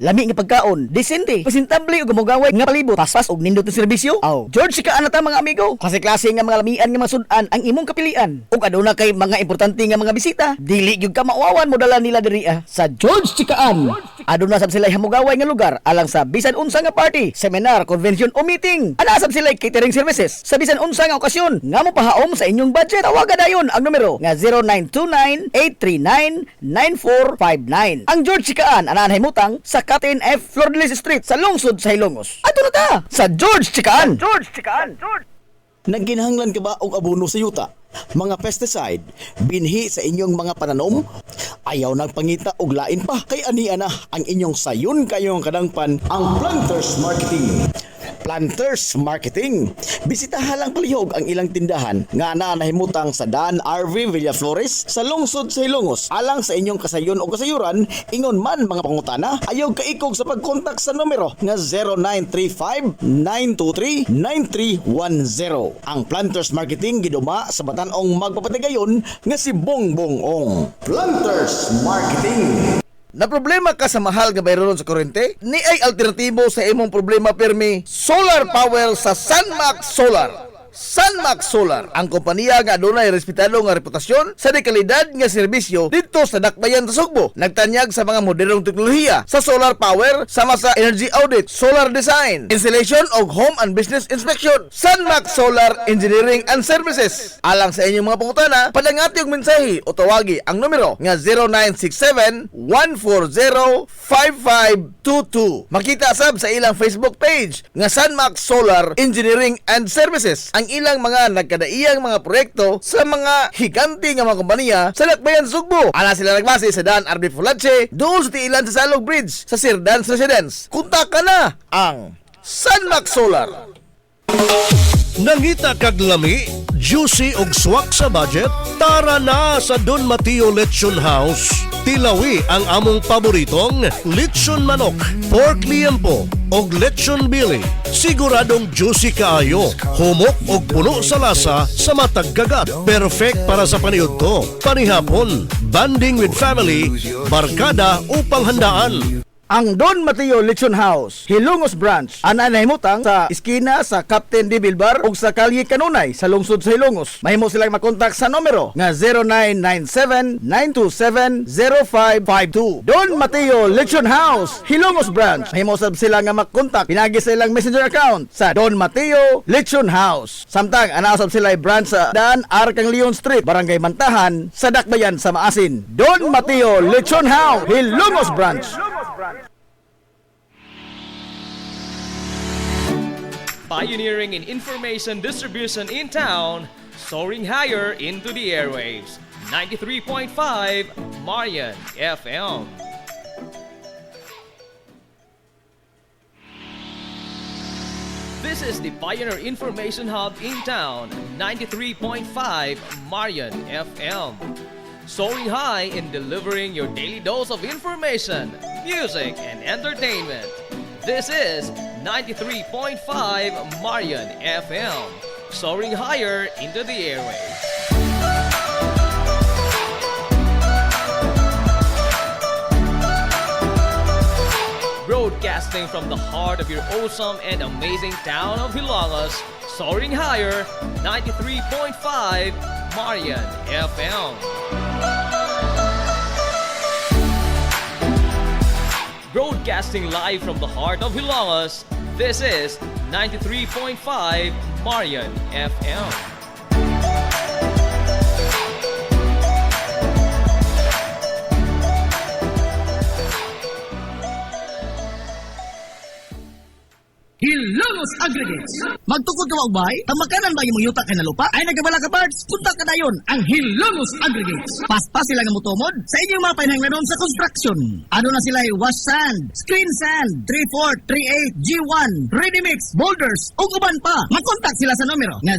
Lami nga pagkaon, desente, presentable ug gamugaway nga palibot, paspas og nindot nga serbisyo. Aw, George ka ana ta mga amigo. Klase-klase nga mga lamian nga masudan ang imong kapilian. Ug aduna kay mga importante nga mga bisita, dili gyud ka mauwawan mo dala nila diri sa George Chikaan. Aduna sab sila hamugaway nga lugar alang sa bisan unsa nga party, seminar, convention o meeting. Ana sab sila catering services sa bisan unsa nga okasyon nga mopahaom sa inyong budget. Tawagan dayon ang numero nga 0929-839-9459. Ang George Chikaan ana himutang sa Captain F. Flordelis Street sa lungsod sa Hilongos. Ato na ta sa George Chikaan. Nagginahanglan ka ba og abono sa yuta? Mga pesticide, binhi sa inyong mga pananom? Ayaw nagpangita og lain pa. Kay aniya na ang inyong sayon kayong kadangpan ang Planters Marketing. Planters Marketing. Bisitahan lang palihog ang ilang tindahan nga nahimutang sa Dan RV Villaflores sa lungsod sa Hilongos. Alang sa inyong kasayon o kasayuran, ingon man mga pangutana, ayaw kaikog sa pagkontak sa numero nga 0935-923-9310. Ang Planters Marketing giduma sa Batanong magpapatigayon nga si Bongbong Ong. Planters Marketing. Na problema ka sa mahal nga bayraron sa kuryente? Ni ay alternatibo sa imong problema permi, solar power sa Sunmax Solar. Sunmax Solar, ang kompanya nga adunay respetado nga reputasyon sa dekalidad nga serbisyo dito sa Dakbayan sa Sugbo. Nagtanyag sa mga modernong teknolohiya sa solar power sama sa energy audit, solar design, installation og home and business inspection. Sunmax Solar Engineering and Services. Alang sa inyong mga pangutana, padangati og mensahe o tawagi ang numero nga 0967-140-5522. Makita sab sa ilang Facebook page nga Sunmax Solar Engineering and Services ang ilang mga nagkadaiyang mga proyekto sa mga higanti nga mga kompanya sa Dakbayan Sugbo. Ana sila nagbase sa Dan RB Pulachi, doon sa tiilan sa Salog Bridge sa Sirdans Residence. Kontak ka na ang Sunmax Solar. Nangita kag lami, juicy ug swak sa budget? Tara na sa Don Mateo Lechon House. Tilawi ang among paboritong lechon manok, pork liempo ug lechon bili. Siguradong juicy kaayo, humok ug puno sa lasa sa matag kagat. Perfect para sa paniudto, panihapon, banding with family, barkada o panghandaan. Ang Don Mateo Lechon House, Hilongos Branch, ana nahimutang sa iskina sa Captain D. Bilbar ug sa Kalye Kanunay sa lungsod sa Hilongos. Mahimo silang makontak sa numero nga 0997-927-0552. Don Mateo Lechon House, Hilongos Branch. Mahimo sab sila nga makontak pinagi sa ilang messenger account sa Don Mateo Lechon House. Samtang ana usab sila branch sa Daan Arkang Leon Street, Barangay Mantahan, sa Dakbayan sa Maasin. Don Mateo Lechon House, Hilongos Branch. Pioneering in information distribution in town, soaring higher into the airwaves. 93.5 Marian FM. This is the Pioneer Information Hub in town, 93.5 Marian FM. Soaring high in delivering your daily dose of information, music, and entertainment. This is 93.5 Marian FM, soaring higher into the airwaves. Broadcasting from the heart of your awesome and amazing town of Hilongos, soaring higher, 93.5 Marian FM. Broadcasting live from the heart of Hilongos, this is 93.5 Marian FM. Hilongos Aggregates. Magtukod ka magbay, tamakanan ba yung yuta kay na lupa? Ay nagkabala ka parts, punta ka dayon ang Hilongos Aggregates. Paspas sila nga mutumod sa inyong mga panahanglanon sa construction. Ano na sila wash sand, screen sand, 3-4, 3-8, G1, ready mix, boulders, ug uban pa. Mag-contact sila sa numero nga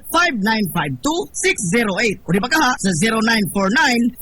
0915-5952-608 o di ba kaha sa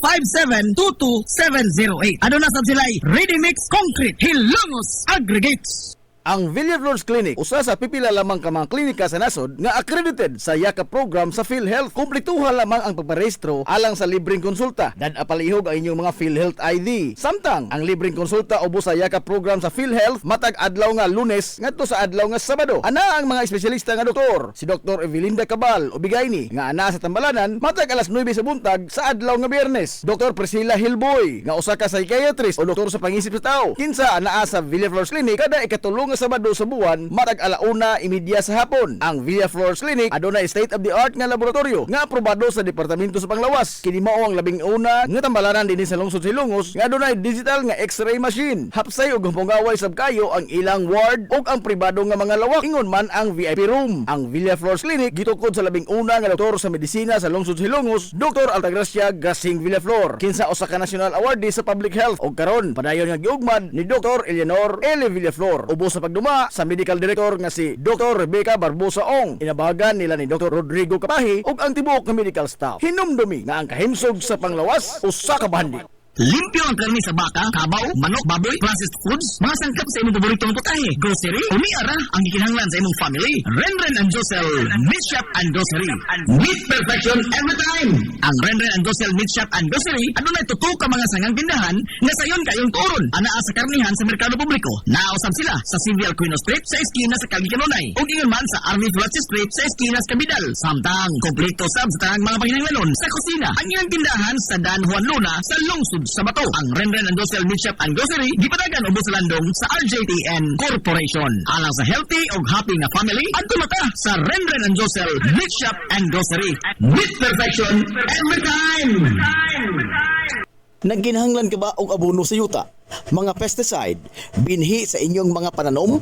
0949-5722-708. Ano na sab sila ready mix concrete Hilongos Aggregates. Ang Villaflores Clinic, usa sa pipila lamang ka mga klinika sa nasod nga accredited sa YAKA program sa PhilHealth. Kumpletuha lamang ang pagparehistro alang sa libreng konsulta. Dad-apalihog ang inyong mga PhilHealth ID. Samtang ang libreng konsulta ubos sa YAKA program sa PhilHealth matag adlaw nga Lunes ngadto sa adlaw nga Sabado. Ana ang mga espesyalista nga doktor, si Dr. Evelinda Cabal Ubigayni nga ana sa Tambalanan matag alas 9 sa buntag sa adlaw nga Biyernes. Dr. Priscilla Hilboy nga usa ka psychiatrist o doktor sa pangisip sa tao. Kinsa anaa sa Villaflores Clinic kada ikatulong nga Sabado sa buwan matag alauna imidya sa hapon. Ang Villaflores Clinic adunay state of the art nga laboratorio nga aprobado sa Departamento sa Panglawas. Kini mao ang labing una nga tambalanan dinhi sa lungsod sa Hilongos nga adunay digital nga X-ray machine. Hapsay ug humpungaway sab kayo ang ilang ward ug ang pribado nga mga lawak. Ingon man ang VIP room. Ang Villaflores Clinic gitukod sa labing una nga doktor sa medisina sa lungsod sa Hilongos, Dr. Altagracia Gasing Villaflor. Kinsa usa ka national awardee sa public health ug karon padayon nga giugmad ni Dr. Eleanor L. Villaflor. Ubos sa pagduma sa medical director nga si Dr. Rebecca Barbosa Ong. Inabahagan nila ni Dr. Rodrigo Kapahi ug ang tibuok nga medical staff. Hinumdumi nga ang kahimsog sa panglawas usa ka bahandi. Limpyo ang karni sa baka, kabaw, manok, baboy, processed foods, mga sangkap sa imong paboritong putahe, grocery, umiara ang gikinahanglan sa imong family. Renren and Josel Meat Shop and Grocery. Meat perfection every time. Ang Renren and Josel Meat Shop and Grocery adunay tutok ka mga sangang tindahan nga sayon kayong turon. Anaa sa karnihan sa merkado publiko. Nausab sila sa Civil Quino Street sa eskina sa Kalye Kanunay. Ug ingon man sa Army Flats Street sa eskina sa Kabidal. Samtang kompleto sab sa tanang mga panginahanglanon sa kusina. Ang ilang tindahan sa Dan Juan Luna sa lungsod sa Bato. Ang Renren and Josel Meat Shop and Grocery gipadagan ubos sa landong sa RJTN Corporation. Alang sa healthy ug happy nga family adto mata sa Renren and Josel Meat Shop and Grocery. Meat perfection every time. Nagginahanglan ka ba og abono sa yuta? Mga pesticide, binhi sa inyong mga pananom?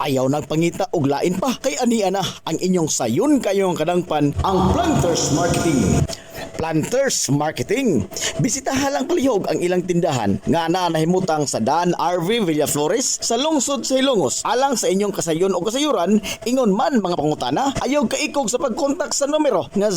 Ayaw nagpangita og lain pa kay ania na ang inyong sayon kayong kadangpan ang Planters Marketing. Planters Marketing. Bisitahan lang palihog ang ilang tindahan nga nahimutang sa Dan RV Villaflores sa lungsod sa Ilongos. Alang sa inyong kasayon o kasayuran, ingon man mga pangutana, ayaw kaikog sa pagkontak sa numero nga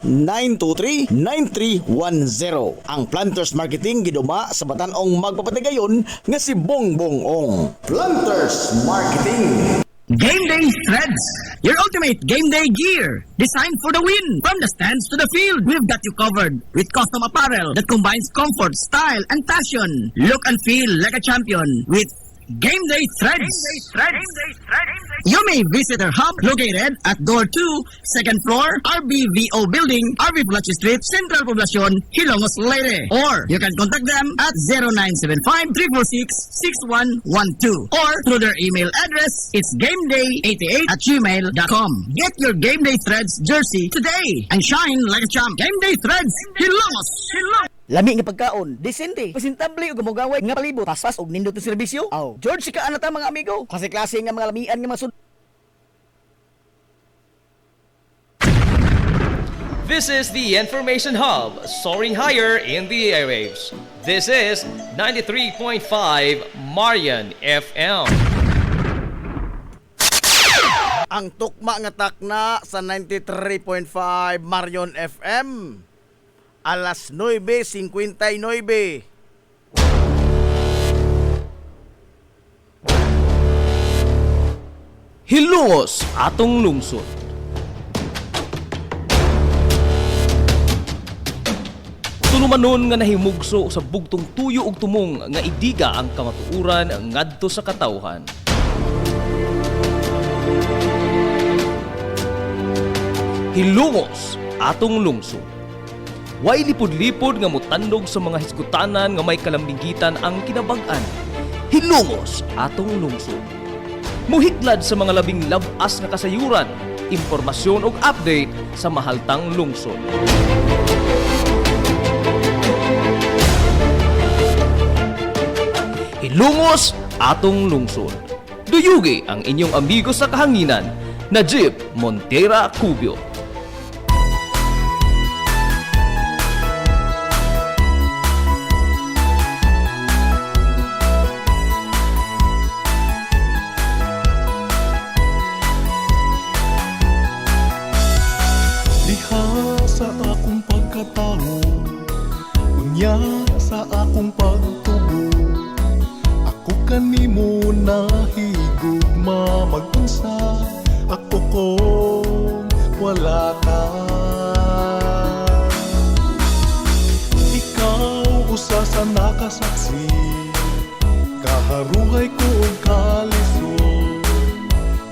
0935-923-9310. Ang Planters Marketing giduma sa Batan-ong magpapatigayon nga si Bongbong Ong. Planters Marketing. Game Day Threads, your ultimate game day gear. Designed for the win. From the stands to the field, we've got you covered with custom apparel that combines comfort, style, and passion. Look and feel like a champion with Game Day Threads. You may visit our hub located at Door 2, second floor, RBVO Building, RV Pulachi Street, Central Poblacion, Hilongos, Leyte. Or you can contact them at 0975-346-6112 or through their email address, it's gameday88@gmail.com. Get your Game Day Threads jersey today and shine like a champ. Game Day Threads, Hilongos. Lami nga pagkaon, desente, presentable ug gamugaway nga palibot, paspas og nindot na serbisyo. Aw, George sika ana ta mga amigo. Klase-klase nga mga lamian nga masud. This is the Information Hub, soaring higher in the airwaves. This is 93.5 Marian FM. Ang tukma nga takna sa 93.5 Marion FM. Alas 9:59. Hilongos atong lungsod. Tulumanon nga nahimugso sa bugtong tuyo ug tumong nga idiga ang kamatuuran ngadto sa katawhan. Hilongos atong lungsod. Way lipod-lipod nga mutandog sa mga hisgutanan nga may kalambigitan ang kinabag-an. Hilongos atong lungsod. Muhiklad sa mga labing labas nga kasayuran, impormasyon ug update sa mahaltang lungsod. Hilongos atong lungsod. Duyugi ang inyong amigo sa kahanginan, Najib Montera Cubio. Sa akong pagkatao, unya sa akong pagtubo, ako kanimo nahigugma mag-unsa, ako kung wala ka. Ikaw usa sa nakasaksi, kaharuhay ko og kalisod,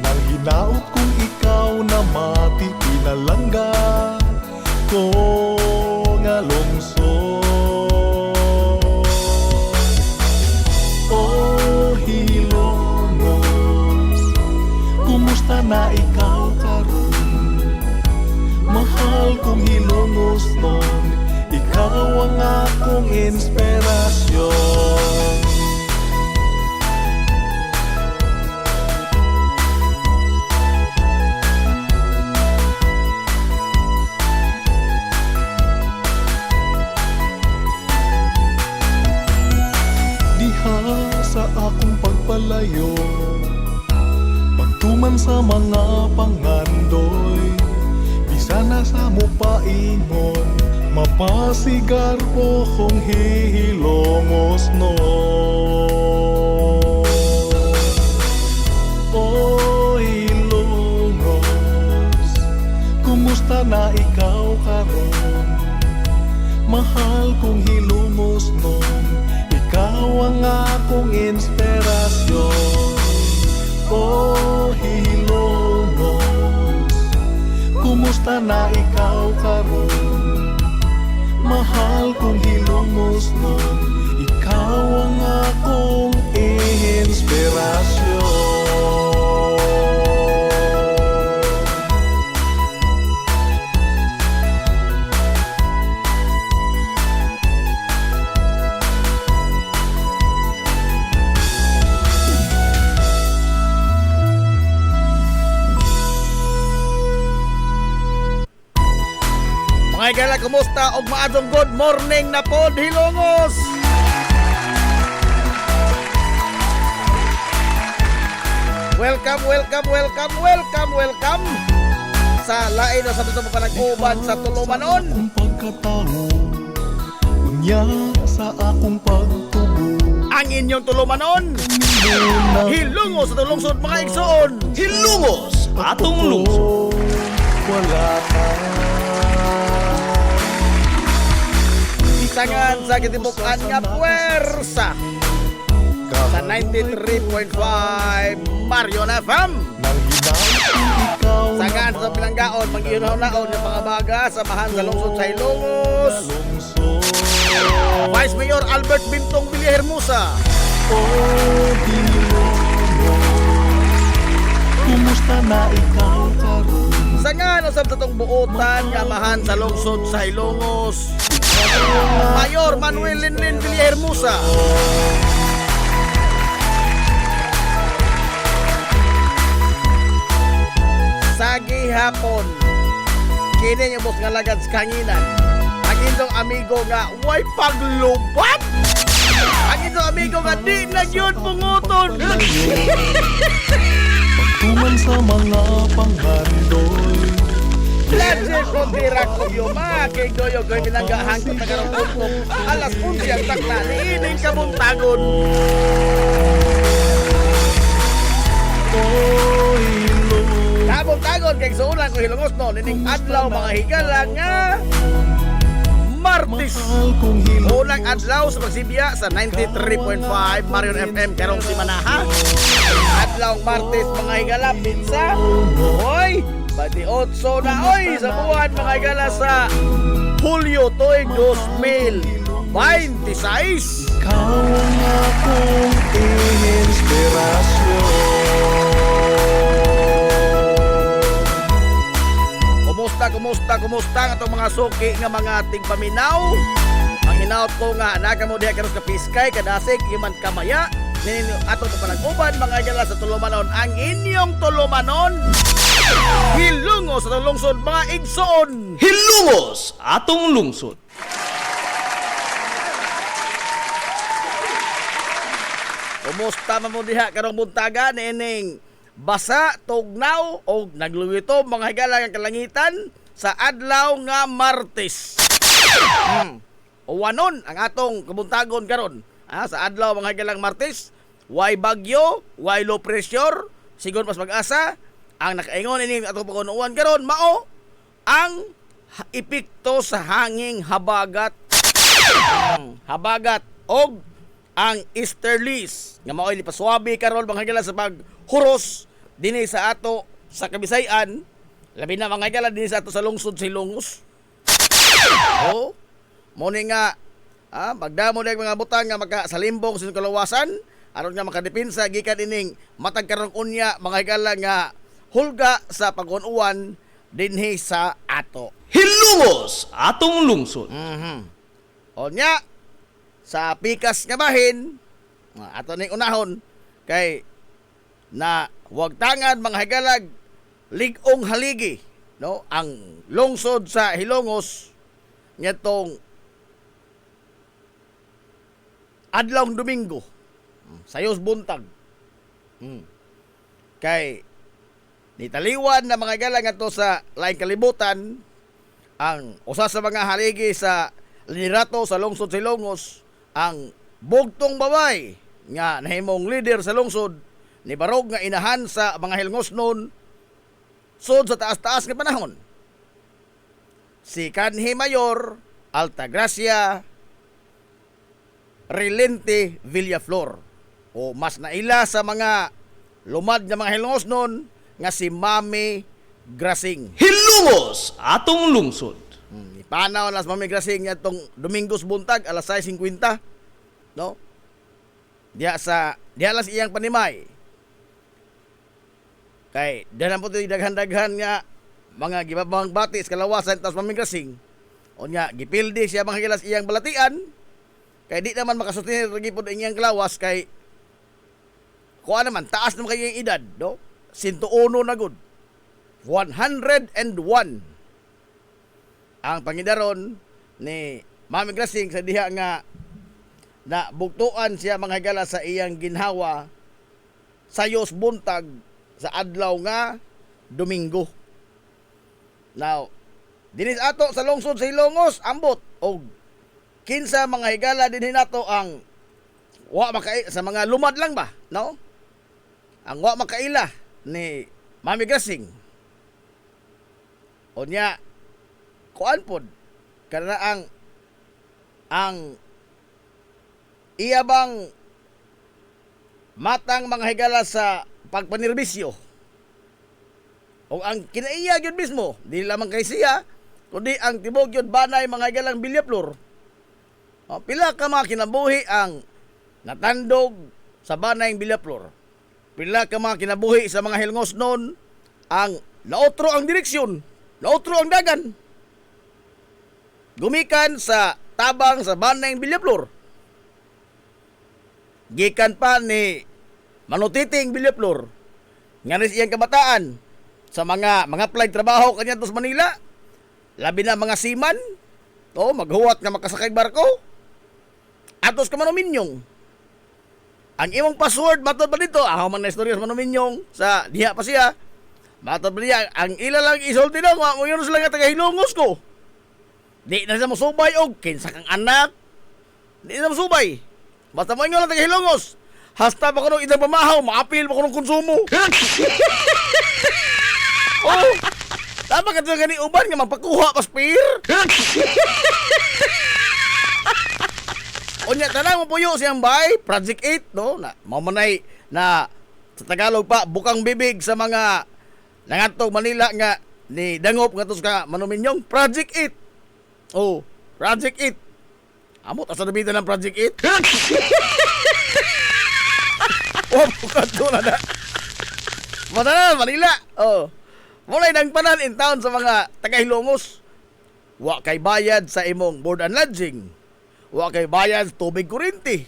nang hinaot kong ikaw na mati pinalangga ko nga lungsod. Oh Hilongos, kumusta na ikaw karon? Mahal kong Hilongos nun, ikaw ang akong inspirasyon. Sa akong pagpalayo, pagtuman sa mga pangandoy, bisa na sa mo paingon, mapasigar po kong Hilongos no. Oh Hilongos, kumusta na ikaw karon? Mahal kong Hilongos no, ikaw ang akong inspirasyon. Oh Hilongos, kumusta na ikaw karon? Mahal kong Hilongos nun, ikaw ang akong inspirasyon. higala kumusta og maadtong good morning na pod Hilongos. Welcome sa lain na sa mga panag-uban sa Tulumanon. Ang pagkatao, unya sa akong pagtubo. Ang inyong Tulumanon, Hilongos sa tulungsod mga igsoon. Hilongos atong lungsod. Wala ka. Isangan sa kitibukan nga puwersa sa 93.5 Marion FM. Nang ikaw Sangan sa Bilanggaon, mag-iunaw-naon ng mga baga samahan sa lungsod sa Hilongos. Vice Mayor Albert Bintong Villahermosa. Kumusta na ikaw karon? Sangan usab sa tong buotan nga amahan sa lungsod sa Hilongos. Mayor Manuel Linlin Villahermosa. Sa gihapon, kini yung boss nga lagad sa kanginan. Ang inyong amigo nga way paglubat. Ang inyong amigo nga di na yun punguton. Tuman sa mga panghandoy. Legend ko tira ko yung mga kay Goyo Goy binanggahang ko tagarang punto. Alas 11 ang takna ni ining kabuntagon. Kabuntagon kay suulan ko Hilongos no nining adlaw mga higala nga Martis. Unang adlaw sa pagsibya sa 93.5 Marion FM karong simana ha. Adlaw Martes mga higala pinsa. Hoy, pati 8 na oy sa buwan mga higala sa Hulyo tuig 2026. Ikaw ang akong Kumusta nga itong mga suki nga mga tigpaminaw? Ang hinaot ko nga nakamo diha karon ka piskay kadasig iman kamaya ninyo ato sa panag-uban mga higala sa Tulumanon ang inyong Tulumanon. Hilongos sa lungsod mga igsoon. Hilongos atong lungsod. Kumusta man mo diha karong buntaga nining basa, tugnaw o nagluwito mga higala nga kalangitan sa adlaw nga Martes. Uwanon ang atong kabuntagon karon. Sa adlaw mga higalang Martes, way bagyo, way low pressure, sigon mas mag-asa ang nakaingon ini atong pagkunuan karon mao ang epekto sa hanging habagat. Habagat og ang easterlies nga mao'y lipaswabe karon mga higala sa paghuros dinhi sa ato sa Kabisayan, labi na mga higala dinhi sa ato sa lungsod sa Hilongos. Oh, mo ni nga pagdamo ng mga butang nga makasalimbong sa kalawasan aron nga makadepensa gikan ining matag karong unya mga higala nga hulga sa pag-uwan dinhi sa ato. Hilongos atong lungsod. Onya sa pikas nga bahin ato ning unahon kay na wag tangad mga higalag ligong haligi no ang lungsod sa Hilongos nitong adlawng Domingo sayos buntag kay nitaliwan na mga higalag ato sa laing kalibutan ang usa sa mga haligi sa liderato sa lungsod sa Hilongos ang bugtong babay nga nahimong leader sa lungsod ni barog nga inahan sa mga Hilongos noon sud sa taas-taas nga panahon si kanhi Mayor Altagracia Rilente Villaflor o mas naila sa mga lumad nga mga Hilongos noon nga si Mami Grasing. Hilongos atong lungsod. Ipanaw na sa Mami Grasing nga itong Domingos buntag alas 6:50 no diha las iyang panimay kay danan po ito daghan-daghan nga mga gibabang batis kalawasan tas Mami Grasing o nga gipildi siya mga gilas iyang balatian kay di naman makasutinir lagi po iyang kalawas kay kuha naman taas naman kay iyang edad no 101 na good 101 ang pangidaron ni Mami Grasing sa diha nga na bugtuan siya mga higala sa iyang ginhawa sayos buntag sa adlaw nga Domingo. Now, dinis ato sa lungsod sa Hilongos ambot og kinsa mga higala din hinato ang wa makai sa mga lumad lang ba, no? Ang wa makaila ni Mami Grasing. Unya kuan pod kana ang iya bang matang mga higala sa pagpanirbisyo o ang kinaiya yun mismo di lamang kay siya kundi ang tibok yun banay mga higalang Villaplor. Pila ka mga kinabuhi ang natandog sa banay Villaplor, pila ka mga kinabuhi sa mga Hilongos noon ang naotro ang direksyon, naotro ang dagan gumikan sa tabang sa banay Villaplor. Gikan pa ni Manutiting Villaplor nga rin iyang kabataan sa mga flight trabaho kanya sa Manila, labi na mga seaman maghuwat nga makasakay barko atos ka Manuminyong. Ang imong password matod pa dito ako man na istorya sa Manuminyong sa diha pa siya matod pa niya ang ila lang isulti daw mo yun sila nga taga Hilongos ko. Di na siya musubay og kinsa kang anak. Di na musubay. Basta mo ingon lang taga Hilongos. Hasta pa ko nung idang pamahaw, maapil pa ko nung konsumo. Oh, tama ka ito gani uban nga magpakuha pa spear. Unya, tanang mo puyo siyang bay, Project 8, no? Na, mamanay na sa Tagalog pa, bukang bibig sa mga nangatong Manila nga ni Dangop nga to sa Manuminyong, Project 8. Oh, Project 8. Amot, asa nabida ng Project 8? Oh, bukat to na na. Matanan, Manila. Oh. Mulay nang panan in town sa mga taga-Hilongos. Wa kay bayad sa imong board and lodging. Wa kay bayad sa tubig kuryente.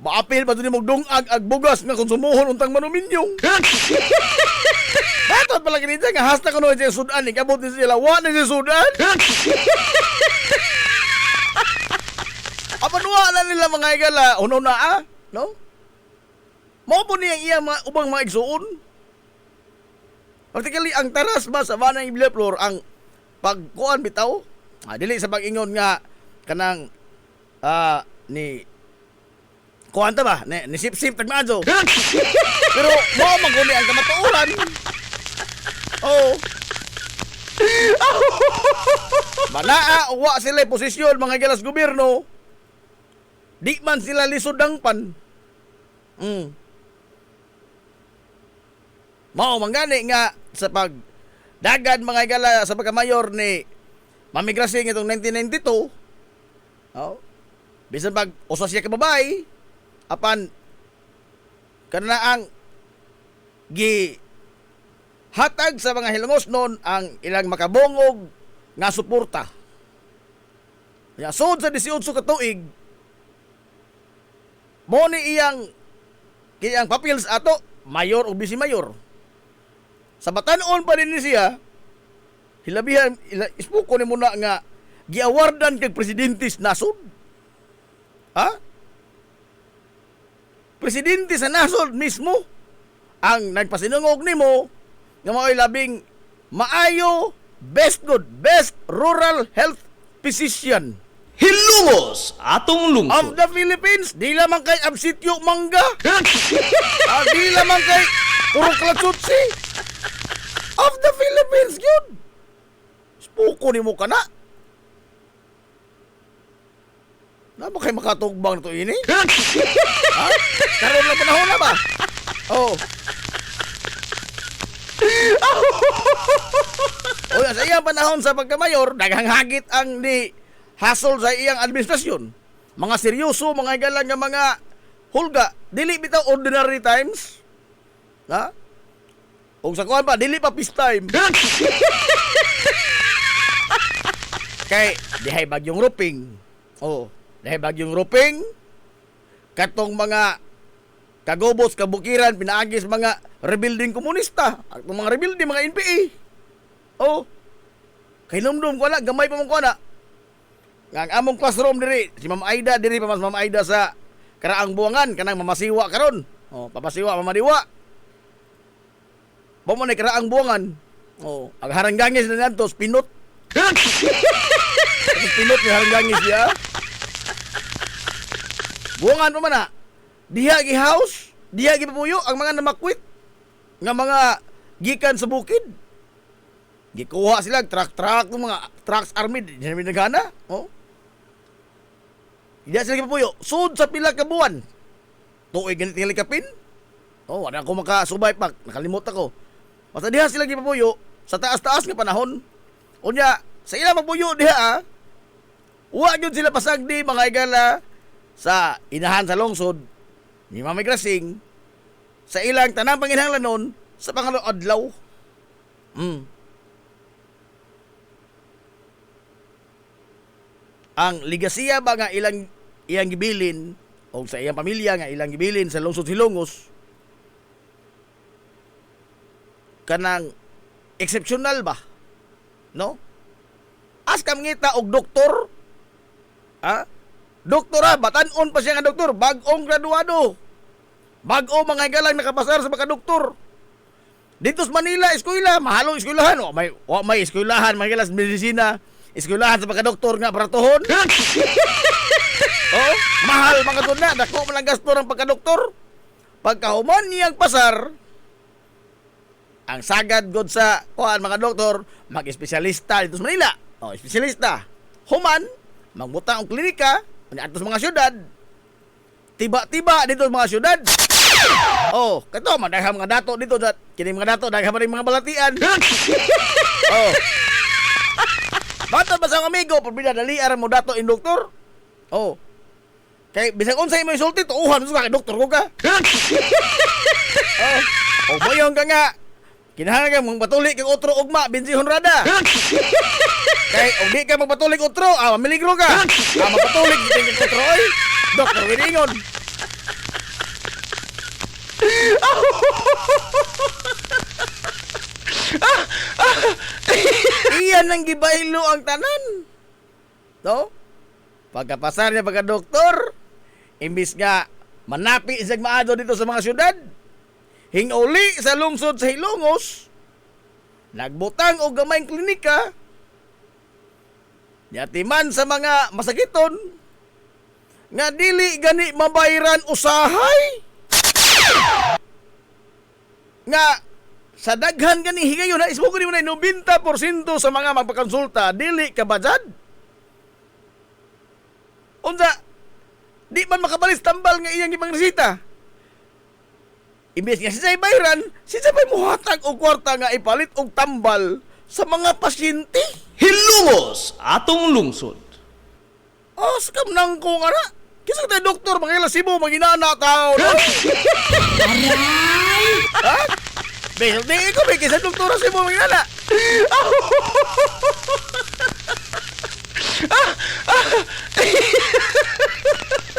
Maapil pa din mong dungag ag bugas nga konsumuhon untang Manuminyong. Batot pala ganito nga hasta ko no siya sudan. Ikabot din sila. Wa na siya sudan. Apanuwa na nila mga igala. Uno na no? Mao po niyang iya ubang mga igsuon. Particularly ang taras ba sa banay Villaplor ang pagkuan bitaw. Dili sa pag-ingon nga kanang ni kuan ta ba ni sip-sip tagmadyo. Pero mao maguni ang kamatuoran. Oh. Manaa wa sila posisyon mga galas gobyerno. Di man sila lisod dangpan. Mao mangani nga sa pag dagad mga igala sa pagkamayor ni Mami Grasing itong 1992. Bisan pag usa siya ka babae apan kana ang gi hatag sa mga Hilongos noon ang ilang makabungog nga suporta. Ya sud sa 18 ka tuig mo ni iyang papils ato mayor o vice mayor. Sa batanon pa din siya, hilabihan, ispuko ni muna nga, giawardan kag presidente sa nasod. Presidente sa nasod mismo, ang nagpasinungog nimo, nga mao'y labing maayo, best rural health physician. Hilongos atong Of lungsod. the Philippines, di lamang kay Absitio Mangga. Di lamang kay Puro Klatsutsi. Of the Philippines, yun. Spuko ni mo ka na. Na ba kayo makatugbang na to ini? Karoon lang panahon na ba? Oh. O sa iyang panahon sa pagkamayor, daghang hagit ang ni hasol sa iyang administrasyon. Mga seryoso, mga igalang nga mga hulga. Dili bitaw ordinary times. O sa kuhan pa, dili pa peace time. Kay, dihay bagyong ruping. Dihay bagyong ruping. Katong mga kagobos, kabukiran, pinaagis mga rebuilding komunista. At mga rebuilding, mga NPA. Kay numdum ko na, gamay pa mo ko na. Nga ang among classroom diri, si Ma'am Aida diri pa mas Ma'am Aida sa Karaang Buangan, kanang mamasiwa karon. Oh, papasiwa, mamadiwa. Mo ni Karaang Buangan. Oh, ang haranggangis na nantos, pinot. Tapos pinot ni haranggangis ya. Buangan pa man na. Diha gi house, diha gi papuyo ang mga namakwit nga mga gikan sa bukid. Gikuha sila truck ng mga trucks army di namin naghana. Oh. Diha sila gipapuyo sud sa pila ka buwan. Tuig ganit hilikapin. Oh, wala ko makasubay pa, nakalimot ako. Basta diha sila gipapuyo sa taas-taas nga panahon. Unya, sa ila magpuyo diha wa gyud sila pasagdi mga igala sa inahan sa lungsod ni Mamay Grasing sa ilang tanang panginahanglanon sa pangalawang adlaw. Ang ligasiya ba nga iyang gibilin o sa iyang pamilya nga ilang gibilin sa lungsod Hilongos kanang exceptional ba? No? As kam ngita og doktor. Doktora, batanon pa siya nga doktor, bag-ong graduado. Bag-o mga galang nakapasar sa mga doktor. Dito sa Manila, eskwela, mahalong eskwelahan. May eskwelahan, mga galas medisina, eskwelahan sa mga doktor nga baratuhon. Oh, mahal mga doon na, dako man ang gasto ng pagka-doktor. Pagkahuman niyang pasar, ang sagad god sa kuan mga doktor, mag-espesyalista dito sa Manila. Oh, espesyalista. Human, magbutang og klinika, atos mga syudad. Tiba-tiba dito sa mga syudad. Oh, kato man daghang mga dato dito dat kini mga dato daghang man mga balatian. Oh. Bata ba sa amigo pabida dali ara mo dato in doktor? Oh. Kay bisag unsay mo isulti tuuhan sa kay doktor ko ka. Oh. Oh, boyong ka nga. Kinahanglan ka mong patuli kang otro ugma binsi honrada. Kay og di ka magpatulig otro, mamiligro ka. Magpatulig kang otro oy. Doktor Wiringon. Iyan ang gibaylo ang tanan. No? Pagkapasar niya pagka-doktor, imbis nga manapi isang maado dito sa mga syudad, hinguli sa lungsod sa Hilongos, nagbutang og gamayng klinika, yatiman sa mga masakiton, nga dili gani mabayran usahay. Nga sa daghan gani higayon na ismo gani mo na 90% sa mga magpakonsulta dili kabajad. Unsa di man makabalis tambal nga iyang ibang resita. Imbes nga siya bayran, siya may muhatag og kwarta nga ipalit og tambal sa mga pasyente. Hilongos, atong lungsod. Skam nang ko nga na. Kisa tayo doktor, mga ilasibo, mga inana tao. No? Aray! Ha? Besok di ko, may kisa doktora si mo, mga inana.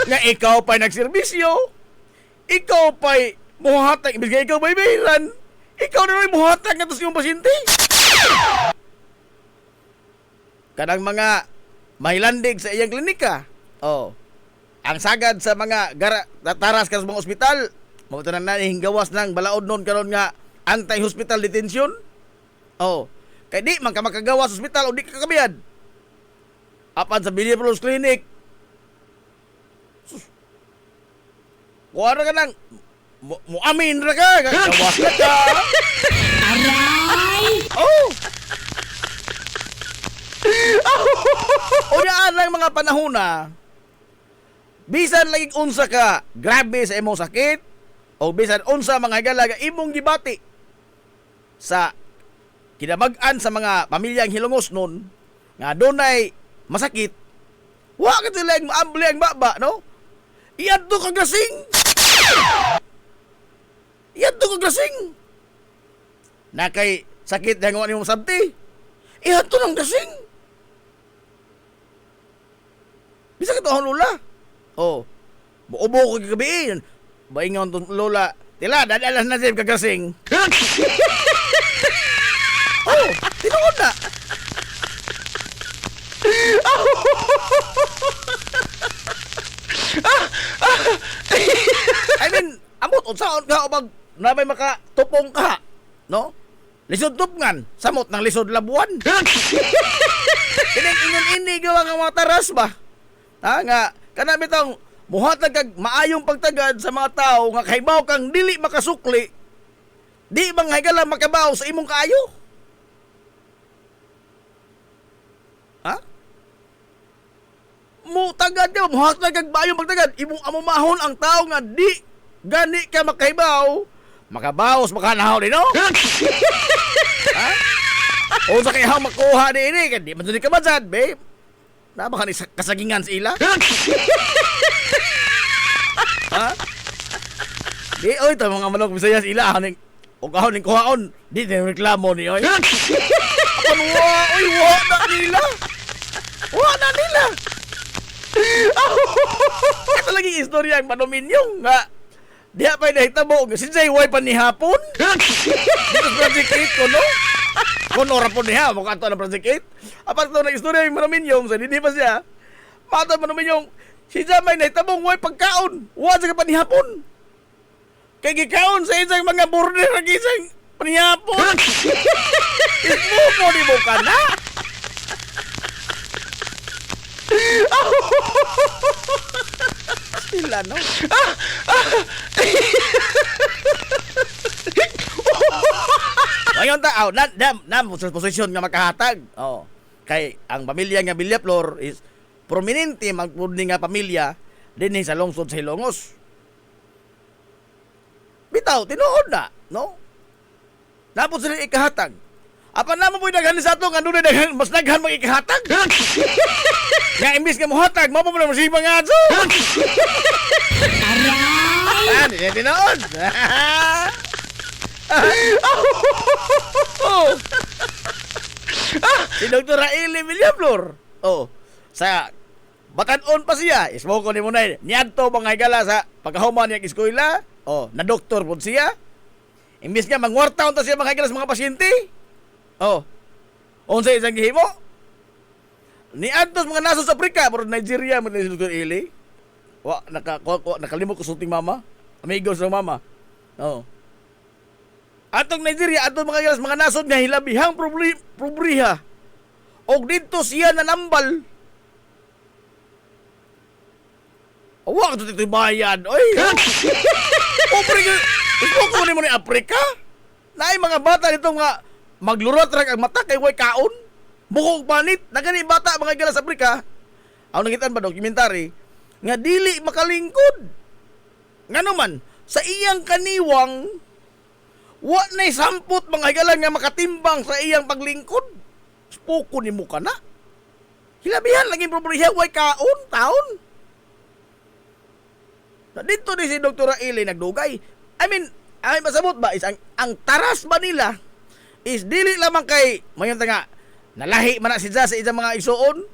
Nga ikaw pa'y nagserbisyo, ikaw pa'y muhatag, ibig nga ikaw may bayran, ikaw na rin muhatag nga tos yung pasyente. Kanang mga mahilandig sa iyang klinika, ang sagad sa mga taras ka sa mga ospital, mabuto na hinggawas ng balaod nun karon nga anti-hospital detention. Kaya di man ka makagawas sa ospital o di ka kabiyad. Apan sa Biliapolis Clinic, kuha na ka ng muamin na ka, gawas na ka. Aray! Unyaan lang mga panahon na, bisan laging unsa ka grabe sa imong sakit o bisan unsa mga higala imong gibati sa kinabag-an sa mga pamilyang Hilongos nun nga dunay masakit, wa ka sila yung maambli ang baba, no? Iyadto ka gasing! Iyadto ka gasing! Na kay sakit na nga imong sabti, iyadto ng gasing! Bisa ka tohon lula. Buobo ko kagabi. Baingon to lola. Tila, dadalas na siya kagasing. Tinuod na. I mean, amot unsaon ka o bag nabay makatupong ka, no? Lisod tupngan, samot ng lisod labuan. Kining ingon ini gawa nga mga taras ba? Ha nga kanami tong muhatag kag maayong pagtagad sa mga tao nga kahibaw kang dili makasukli. Di bang higala makabaw sa imong kaayo? Ha? Mo tagad ka, muhatag kag maayong pagtagad, imong amumahon ang tao nga di gani ka makahibaw. Makabaos makanahaw din, no? Ha? O sa kaya makuha ni ini, di man ka madsad, babe. Nabaka ni kasagingan sa ila? Ha? Di, oy, ito mga manok bisaya sa ila, haning, o kahon ning kuhaon, di din reklamo ni, oy. Apan, oy, na nila. Na nila. Ito lagi istorya ang manuminyong, nga, diha pa'y nahitabo, si Jayway pa ni hapon. Dito sa Project 8 ko, no? Kung ora po niya, mukha ito na Project 8. Apat ito na istorya yung manuminyong, sa hindi pa siya. Mata manuminyong, si Jamay nahitabong, way pagkaon. Huwag sa panihapon. Kay gikaon sa isang mga border na isang panihapon. Ismo di mo ka na. Sila, no? Ngayon ta, sa posisyon nga makahatag. Oh. Kay ang pamilya nga Villaplor is prominente magpudni nga pamilya dinhi sa lungsod sa Hilongos. Bitaw tinuod na, no? Napod sila ikahatag. Apan namo po'y daghan sa ato nga dunay daghan mas daghan mag ikahatag. Nga imbis nga mohatag, mo pa man si mga aso. Aray! Yan tinuod. Si Dr. Raeli Villaplor. Oh, sa batan-on pa siya. Ismo ko ni mo na niadto mga higala sa pagkahuman niyang eskwela. Oh, na doktor po siya. Imbis nga mangwartaon ta siya mga higala sa mga pasyente. Oh, unsa isang gihimo? Niadto sa mga naso sa Afrika, pero Nigeria man si Dr. Raeli. Nakalimot ko sulting mama. Amigo sa mama. Oh. Atong Nigeria, atong mga nasod nga hilabihang probriha. Og dito siya nanambal. Awak ito dito bayan. Oy! Afrika! Ito ko ni mo ni Afrika? Naay mga bata dito nga maglurot rag ang mata kay way kaon. Bukog panit. Nagani bata mga gala sa Afrika. Ang nakitaan ba dokumentary nga dili makalingkod. Ngano man sa iyang kaniwang wa na'y sampot mga higalan nga makatimbang sa iyang paglingkod. Spoko ni mo ka na. Hilabihan lagi probriha way kaon taon. Na dito ni si Dr. Raeli nagdugay. I mean, ay masabot ba is ang taras ba nila is dili lamang kay mayon nga nalahi man na si sa isang mga isuon.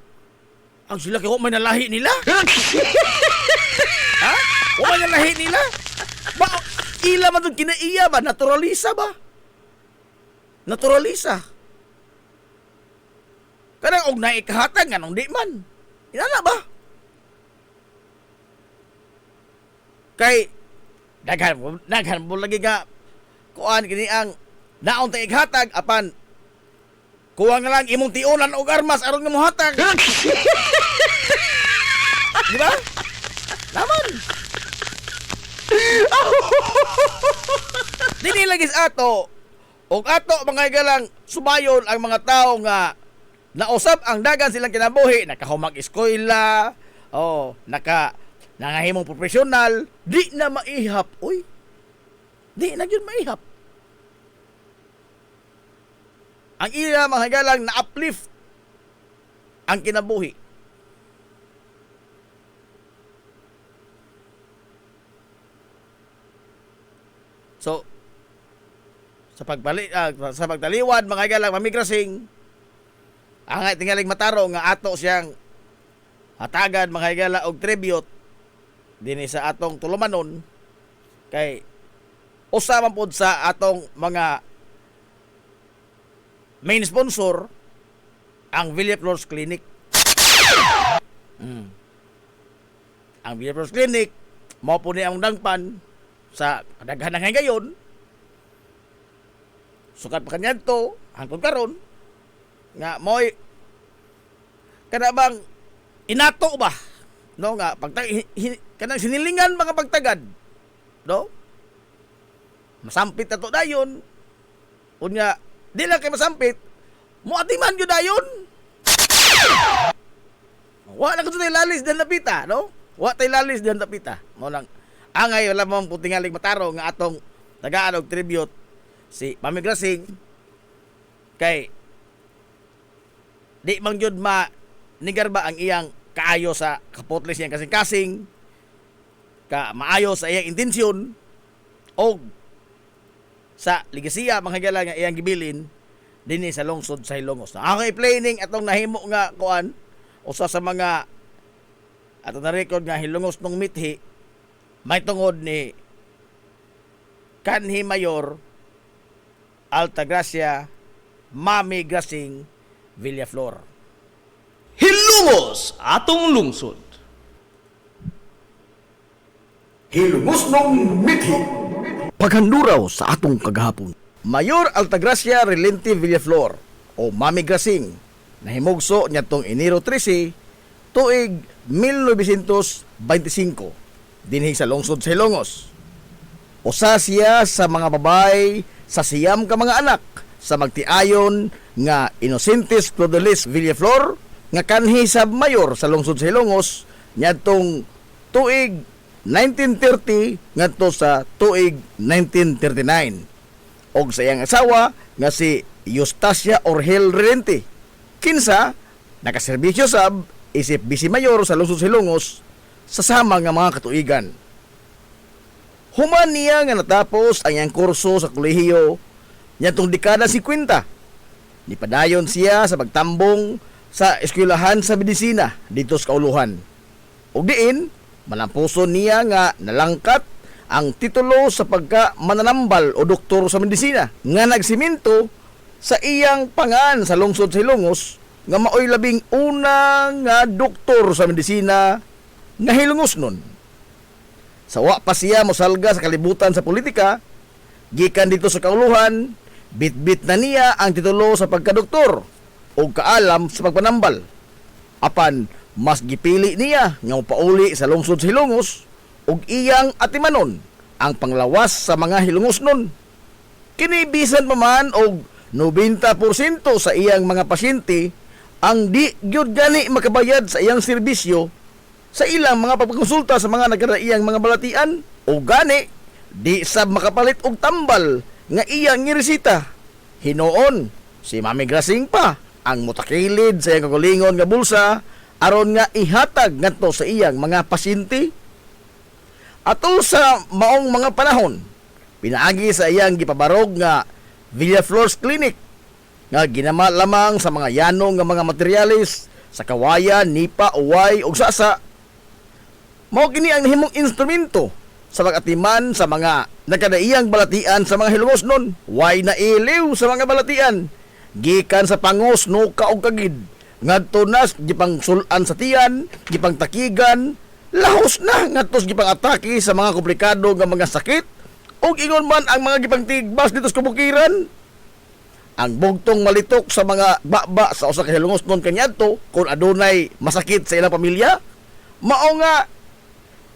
Ang sila kay may nalahi nila. Ha? O may nalahi nila? Ba ila man itong kinaiya ba? Naturalisa ba? Naturalisa. Kanang og naikahatag nga nung di man. Inana ba? Kay daghan mo lagi nga kuan kini ang naon ta ighatag apan kuha nga lang imong tiunan og armas aron nga mohatag. Di ba? Naman. Dili lagi sa ato og ato mga galang sumayon ang mga tao nga nausab ang dagan silang kinabuhi, nakahumag eskwela, nangahimong profesional, di na maihap, oy. Di na yun maihap. Ang ila mga galang na-uplift ang kinabuhi. So, sa pagtaliwan, mga galang mamigrasing, ang tingaling mataro nga ato siyang hatagan mga higala og tribute dinhi sa atong tulumanon kay usa man pod sa atong mga main sponsor ang Villaplor's Clinic. Ang Villaflores Clinic, mo po niya ang dangpan sa kadaghan ng ngayon. Sukat pa kanyan to, hangtod karon nga mo'y kada bang inato ba? No nga, kanang sinilingan mga pagtagad. No? Masampit na to dayon. Unya, di lang kay masampit, muatiman yun dayon. Wa na ko tayo lalis dan napita, no? Wa tayo lalis dan napita. Mo lang, angay, wala mong putingalig mataro nga atong tagaan og tribute si Mami Grasing kay di man jud nigarba ang iyang kaayo sa kapotles niyang kasing-kasing ka maayo sa iyang intensyon o sa ligasiya mga higala nga iyang gibilin dinhi sa lungsod sa Hilongos. Ako i-planning atong nahimo nga kuan usa sa mga atong na-record nga Hilongos nung mithi may tungod ni kanhi Mayor Altagracia Mami Grasing Villaflor. Hilungos atong lungsod. Hilungos nung mithi. Paghanduraw sa atong kagahapon. Mayor Altagracia Relente Villaflor o Mami Grasing nahimugso niadtong Enero 13 tuig 1925 dinhi sa lungsod sa Hilongos. Usa siya sa mga babay sa siyam ka mga anak sa magtiayon nga Inocentes Clodolis Villaflor nga kanhi sa mayor sa lungsod sa Hilongos niadtong tuig 1930 ngadto sa tuig 1939 og sa iyang asawa nga si Eustacia Orhel Relente kinsa nakaserbisyo sab isip vice mayor sa lungsod sa Hilongos sa sama nga mga katuigan. Human niya nga natapos ang iyang kurso sa kolehiyo niadtong dekada 50. Nipadayon siya sa pagtambong sa eskwelahan sa medisina dito sa Kauluhan. Ug diin malampuson niya nga nalangkat ang titulo sa pagka mananambal o doktor sa medisina nga nagsiminto sa iyang pangan sa lungsod sa Hilongos nga maoy labing una nga doktor sa medisina nga Hilongos nun. Sawa pa siya mosalga sa kalibutan sa politika, gikan dito sa Kauluhan, bit-bit na niya ang titulo sa pagkadoktor o kaalam sa pagpanambal. Apan, mas gipili niya nga pauli sa lungsod sa Hilongos ug iyang atimanon ang panglawas sa mga Hilongos nun. Kinibisan pa man og 90% sa iyang mga pasyente ang di gyud gani makabayad sa iyang serbisyo sa ilang mga pagkonsulta sa mga nagkaraiyang mga balatian o gani di sab makapalit og tambal nga iyang niresita. Hinoon si Mami Grasing pa ang mutakilid sa iyang kagulingon nga bulsa aron nga ihatag ngadto sa iyang mga pasyente. Atol sa maong mga panahon, pinaagi sa iyang gipabarog nga Villaflores Clinic nga ginama lamang sa mga yanong nga mga materyales sa kawayan, nipa, uway ug sasa. Mao kini ang nahimong instrumento sa pag-atiman sa mga nagkadaiyang balatian sa mga Hilongos nun. Way na iliw sa mga balatian gikan sa pangos nuka og kagid ngadto na gipang sulan sa tiyan, gipang takigan, lahos na ngadto gipang atake sa mga komplikado nga mga sakit ug ingon man ang mga gipang tigbas dito sa kabukiran. Ang bugtong malitok sa mga baba sa usa ka Hilongos nun kaniadto kung adunay masakit sa ilang pamilya, mao nga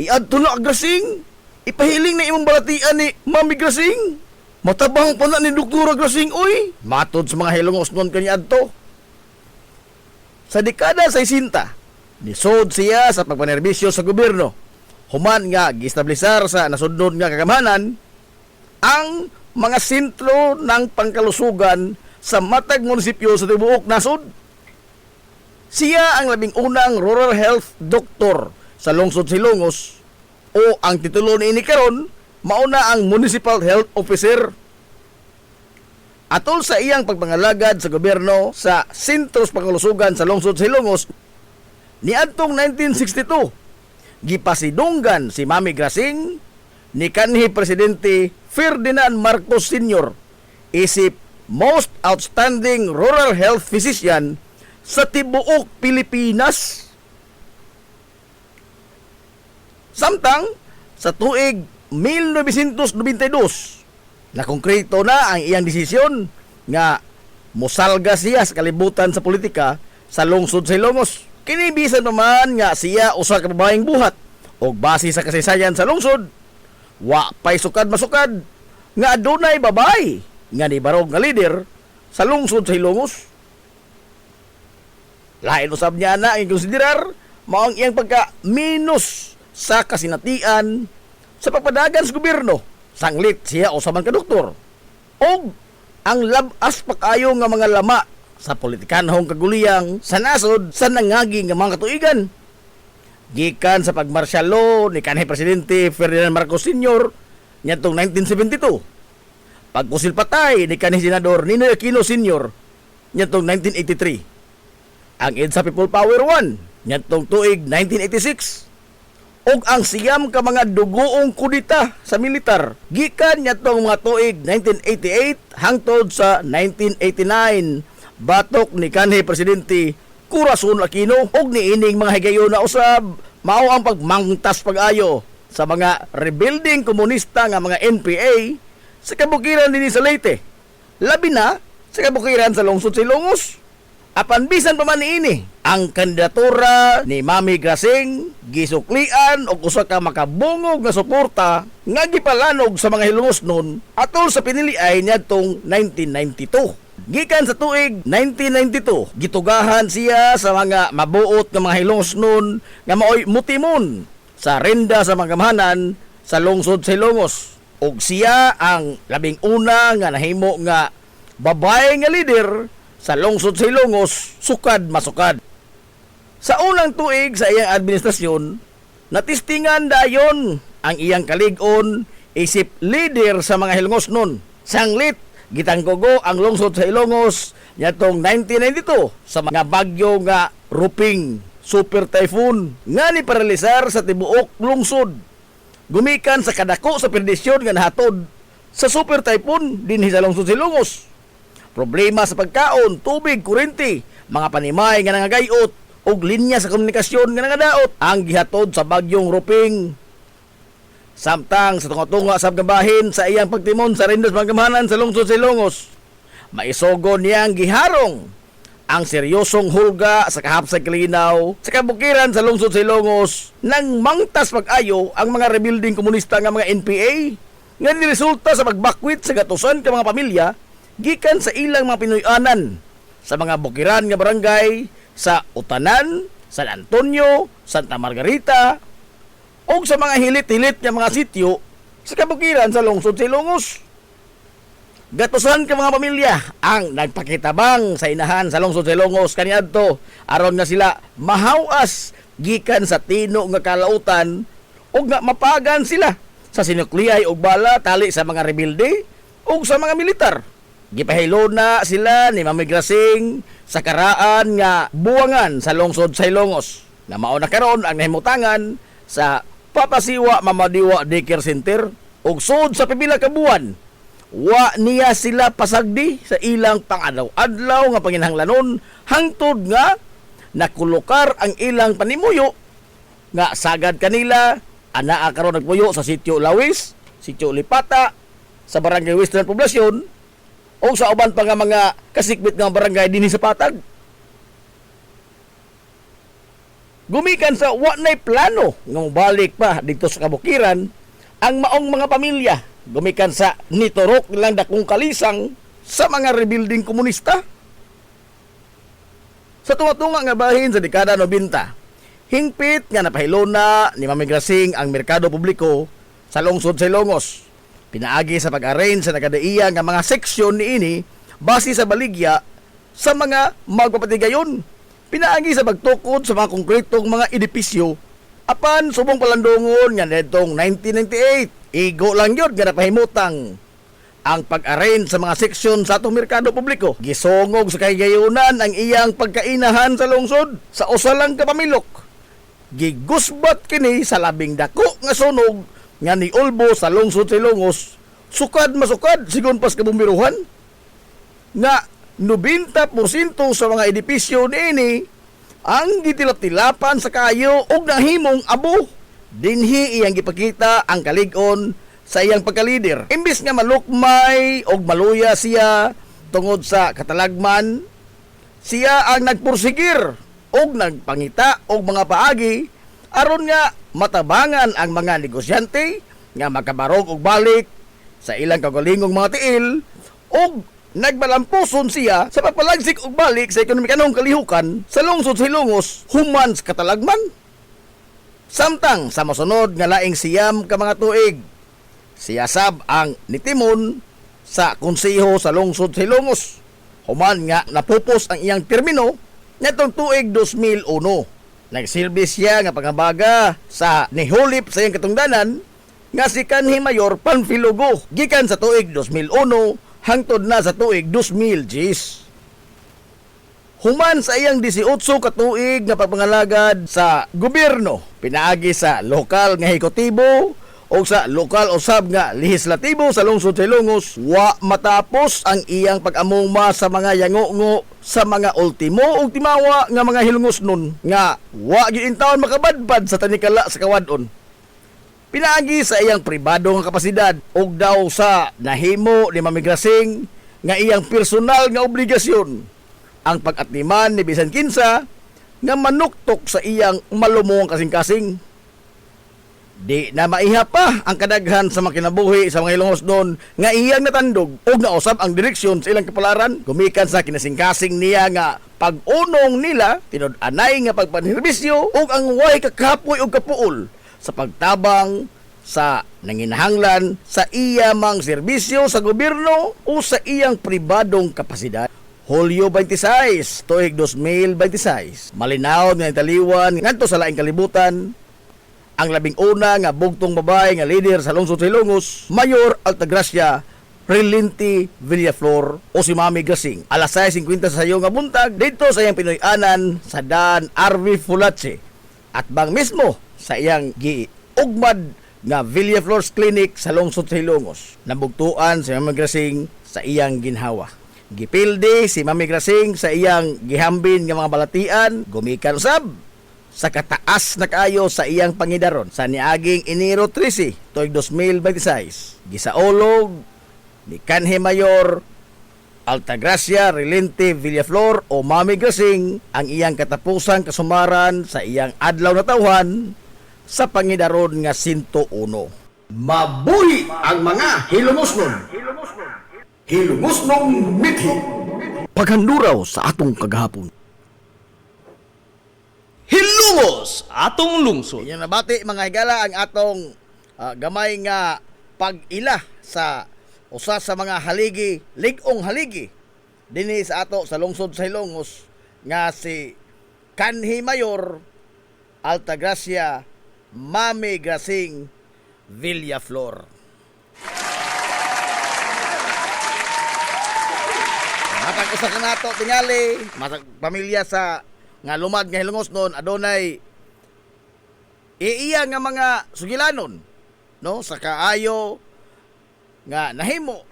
iadto na Grasing, ipahiling na imong balatian ni Mami Grasing. Matabang pa na ni Doktora Grasing, oy. Matod sa mga Hilongos nun kaniadto. Sa dekada 60, nisod siya sa pagpanerbisyo sa gobyerno. Human nga giestablisar sa nasudnod nga kagamhanan ang mga sentro ng pangkalusugan sa matag munisipyo sa tibuok nasod. Siya ang labing unang rural health doctor sa lungsod sa Hilongos o ang titulo niini karon mauna ang municipal health officer. Atol sa iyang pagpangalagad sa gobyerno sa sentros pangkalusugan sa lungsod sa Hilongos niadtong 1962 gipasidunggan si Mami Grasing ni kanhi presidente Ferdinand Marcos Sr. isip most outstanding rural health physician sa tibuok Pilipinas. Samtang sa tuig 1992 na konkreto na ang iyang desisyon nga mosalga siya sa kalibutan sa politika sa lungsod sa Ilongos. Kinibisan naman nga siya usa ka babaeng buhat o base sa kasaysayan sa lungsod, wa pay sukad masukad nga adunay babay nga nibarog nga leader sa lungsod sa Ilongos. Lain usab niya na ang konsiderar mao ang iyang pagka-minus sa kasinatian sa pagpadagan sa gobyerno. Sanglit siya o sa man ka doktor. Og ang labas pa kayo nga mga lama sa politikanhong kaguliyang sa nasod sa nangagi nga mga katuigan. Gikan sa pagmartial law ni kanhi Presidente Ferdinand Marcos Sr. nitong 1972. Pagkusil patay ni kanhi Senador Ninoy Aquino Sr. nitong 1983. Ang EDSA People Power 1 nitong tuig 1986. Og ang siyam ka mga dugoong kudita sa militar gikan nitong mga tuig 1988 hangtod sa 1989 batok ni kanhi Presidente Corazon Aquino og niining mga higayon na usab mao ang pagmangtas pag-ayo sa mga rebuilding komunista nga mga NPA sa kabukiran dinhi sa Leyte, labi na sa kabukiran sa lungsod sa Ilongos. Apan bisan pa man niini ang kandidatura ni Mami Grasing gisuklian og usa ka makabungog nga suporta nga gipalanog sa mga Hilongos nun atol sa piniliay niadtong 1992. Gikan sa tuig 1992, gitugahan siya sa mga mabuot nga mga Hilongos nun nga maoy mutimon sa renda sa mga kamahanan sa lungsod sa Ilongos. Og siya ang labing una nga nahimo nga babae nga leader sa lungsod sa Ilongos, sukad masukad. Sa unang tuig sa iyang administrasyon, natistingan dayon ang iyang kalig-on isip leader sa mga Hilongos nun. Sanglit, gitanggogo ang lungsod sa Ilongos nitong 1992 sa mga bagyo nga Ruping Super Typhoon nga ni paralisar sa tibuok lungsod. Gumikan sa kadako sa perdisyon nga nahatod sa Super Typhoon dinhi sa lungsod sa Ilongos. Problema sa pagkaon, tubig, kuryente, mga panimay nga nangagayot ug linya sa komunikasyon nga nangadaot ang gihatod sa bagyong Ruping. Samtang sa tunga-tunga sa gabahin sa iyang pagtimon sa rendas magamahanan sa lungsod sa Ilongos, maisogon niyang giharong ang seryosong hulga sa kahapsay kalinaw sa kabukiran sa lungsod sa Ilongos nang mangtas pag-ayo ang mga rebuilding komunista nga mga NPA nga niresulta sa pagbakwit sa gatusan ka mga pamilya gikan sa ilang mga Pinoyanan sa mga bukiran nga barangay sa Utanan, San Antonio, Santa Margarita o sa mga hilit-hilit nga mga sityo sa kabukiran sa lungsod sa Ilongos. Gatusan ka mga pamilya ang nagpakitabang sa inahan sa lungsod sa Ilongos kaniadto aron nga sila mahawas gikan sa tino nga kalautan o nga mapagan sila sa sinukliyay og bala tali sa mga rebelde o sa mga militar. Gipahilo na sila ni Mami Grasing sa karaan nga buwangan sa lungsod sa Ilongos na mao na karon ang nahimutangan sa Papasiwa Mamadiwa Daycare Center ug sud sa pipila ka buwan wa niya sila pasagdi sa ilang pang-adlaw-adlaw nga panginahanglanon hangtod nga nakulokar ang ilang panimuyo nga sagad kanila anaa karon nagpuyo sa sitio Lawis, sitio Lipata, sa barangay Western Poblasyon o sa uban pa nga mga kasikbit nga barangay dinhi sa Patag. Gumikan sa wa nay plano nga mobalik pa dito sa kabukiran ang maong mga pamilya. Gumikan sa niturok nilang dakong kalisang sa mga rebuilding komunista. Sa tunga-tunga nga bahin sa dekada 90, hingpit nga napahilo na ni Mami Grasing ang merkado publiko sa lungsod sa Ilongos. Pinaagi sa pag-arrange sa nakadaiya nga mga seksyon niini base sa baligya sa mga magpapatigayon. Pinaagi sa pagtukod sa mga konkretong mga edipisyo apan subong palandungon nga nitong 1998 igo lang yun nga napahimutang ang pag-arrange sa mga seksyon sa atong merkado publiko. Gisungog sa kahigayunan ang iyang pagkainahan sa lungsod sa usa lang ka pamilok. Gigusbat kini sa labing dako nga sunog nga ni Ulbo sa lungsod sa Ilongos, sukad masukad sigon pas kabumbiruhan nga 90% sa mga edipisyo niini ang gitilap-tilapan sa kayo og nahimong abo. Dinhi iyang gipakita ang kalig-on sa iyang pagkalider. Imbis nga malukmay og maluya siya tungod sa katalagman, siya ang nagpursigir og nagpangita og mga paagi aron nga matabangan ang mga negosyante nga makabarog og balik sa ilang kagalingong mga tiil og nagbalampuson siya sa pagpalagsik og balik sa ekonomikanong kalihukan sa lungsod sa Ilongos human sa katalagman. Samtang sa mosunod nga laing siyam ka mga tuig, siya sab ang nitimon sa konseho sa lungsod sa Ilongos. Human nga napupos ang iyang termino nitong tuig 2001. Nagsilbi siya nga pangabaga sa nihulip sa iyang katungdanan nga si kanhi Mayor Panfilogo gikan sa tuig 2001 hangtod na sa tuig 2010. Human sa iyang 18 ka tuig nga pagpangalagad sa gobyerno, pinaagi sa lokal nga hekutibo o sa lokal usab nga lehislatibo sa lungsod sa Ilongos, wa matapos ang iyang pag-amuma sa mga yango-ngo sa mga ultimo ug timawa nga mga hilongos nun nga wa gyud intawon makabadbad sa tanikala sa kawadon. Pinaagi sa iyang pribado nga kapasidad ug daw sa nahimo ni Mamigrasing nga iyang personal nga obligasyon ang pag-atniman ni bisan kinsa nga manuktok sa iyang malumong kasing-kasing. Di na maiha pa ang kadaghan sa makinabuhi sa mga Ilongos noon nga iyang natandog ug nausab ang direksyon sa ilang kapalaran gumikan sa kinasing-kasing niya nga pag-unong nila tinud-anay nga pagpanhirbisyo ug ang way kakapoy ug kapuol sa pagtabang sa nanginahanglan sa iyamang serbisyo sa gobyerno o sa iyang pribadong kapasidad. Hulyo 26, tuig 2026, malinaw nga italiwan ngadto sa laing kalibutan ang labing una nga bugtong babae nga leader sa lungsod sa Ilongos, Mayor Altagracia Relente Villaflor o si Mami Gasing. Alas 6:50 sa sayo nga buntag dito sa iyang Pinoy-anan sa Dan RV Fulache at bang mismo sa iyang giugmad nga Villaflor's Clinic sa lungsod sa Ilongos. Nabugtuan si Mami Gasing sa iyang ginhawa. Gipilde si Mami Grasing sa iyang gihambin nga mga balatian, gumikan usab sa kataas na kaayo sa iyang pangidaron sa niaging Enero 13, tuig 2026. Gisaolog ni kanhi Mayor Altagracia Relente Villaflor o Mami Grasing ang iyang katapusang kasumaran sa iyang adlaw na tawhan sa pangidaron nga 101. Mabuhi ang mga hilumosnon! Hilumosnong mithi. Paghanduraw sa atong kagahapon. Hilungos atong lungsod. Inyo nabati mga higala ang atong gamay nga pag-ila sa usa sa mga haligi, ligong haligi dinhi sa ato sa lungsod sa Ilongos nga si kanhi Mayor Altagracia Mami Grasing Villaflor. Matag usa ka nato tingali, matag pamilya sa nga lumad nga Hilongos noon adunay iya nga mga sugilanon no sa kaayo nga nahimo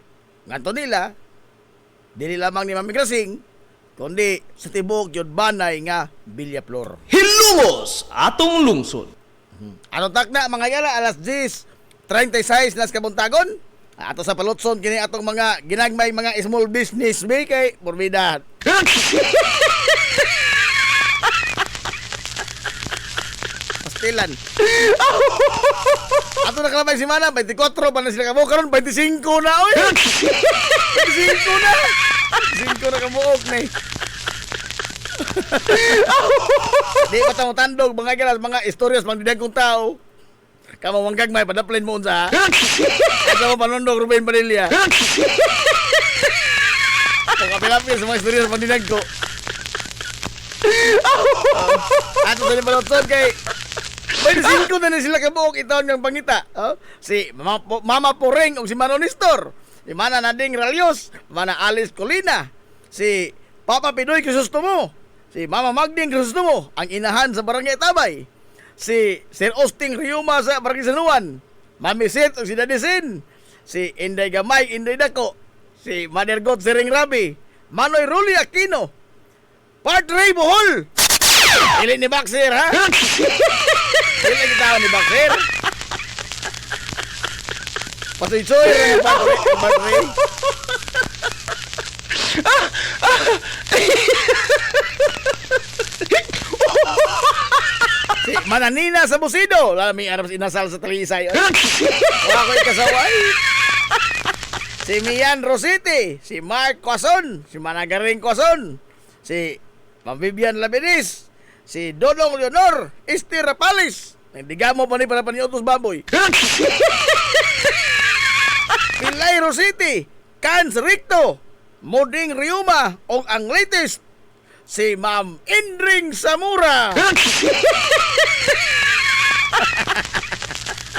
ngadto nila dili lamang ni Mami Grasing kundi sa tibok jud banay nga Villaflor. Hilungos atong lungsod. Ano takna mga yala alas 10:36 nas kabuntagon. Ato sa palutson kini atong mga ginagmay mga small business may kay porbida. Pastilan. Ato na kalamay si Mana 24 pa na sila kamo karon 25 na oy. 25 na. 25 na kamuok ni. Di pa tamo tandog mga gilas mga istoryas mang didag kong tao. Kamu manggag may padaplin mo unsa. Asa mo panondog Ruben Padilla. Kung kapilapil sa mga istorya sa pandinag ko. Ato sa libalotson kay 25 na sila kabuok itaon ng pangita. Si Mama Poreng o si Mano Nestor. Si Mana Nading Ralios, Mana Alice Colina, si Papa Pidoy Crisostomo, si Mama Magding Crisostomo, ang inahan sa Barangay Tabay. Si Sir Osting Riuma sa Barangay San Juan, Mami Sit o si Daddy Sin, si Inday Gamay, Inday Dako, si Mother God Sering Rabi, Manoy Ruli Aquino. Part Ray Bohol. Dili ni Baxter, ha? Dili kita ni Baxter. Pasaysoy rin Part Ray. Si Mananina sa Busido. Lami arap inasal sa talisay. Wala ko'y kasaway. Si Mian Rositi, si Mark Quason, si Managaring Quason, si Vivian Labinis, si Dodong Leonor, Esti Rapalis, nandigamo pa ni para paniotos baboy. Pilay Rositi, Cans Ricto, Moding Riuma, o ang latest, si Ma'am Indring Samura.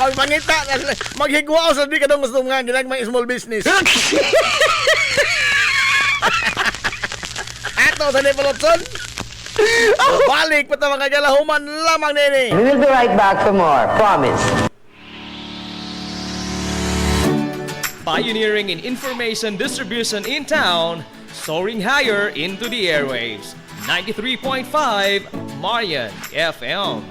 Magpangita, maghigwao sa di ka nung gusto nga ginagmang small business. Ato sa Nipolotson. Balik pa ta mga galahuman lamang nini. We will be right back for more. Promise. Pioneering in information distribution in town, soaring higher into the airwaves. 93.5 Marian FM.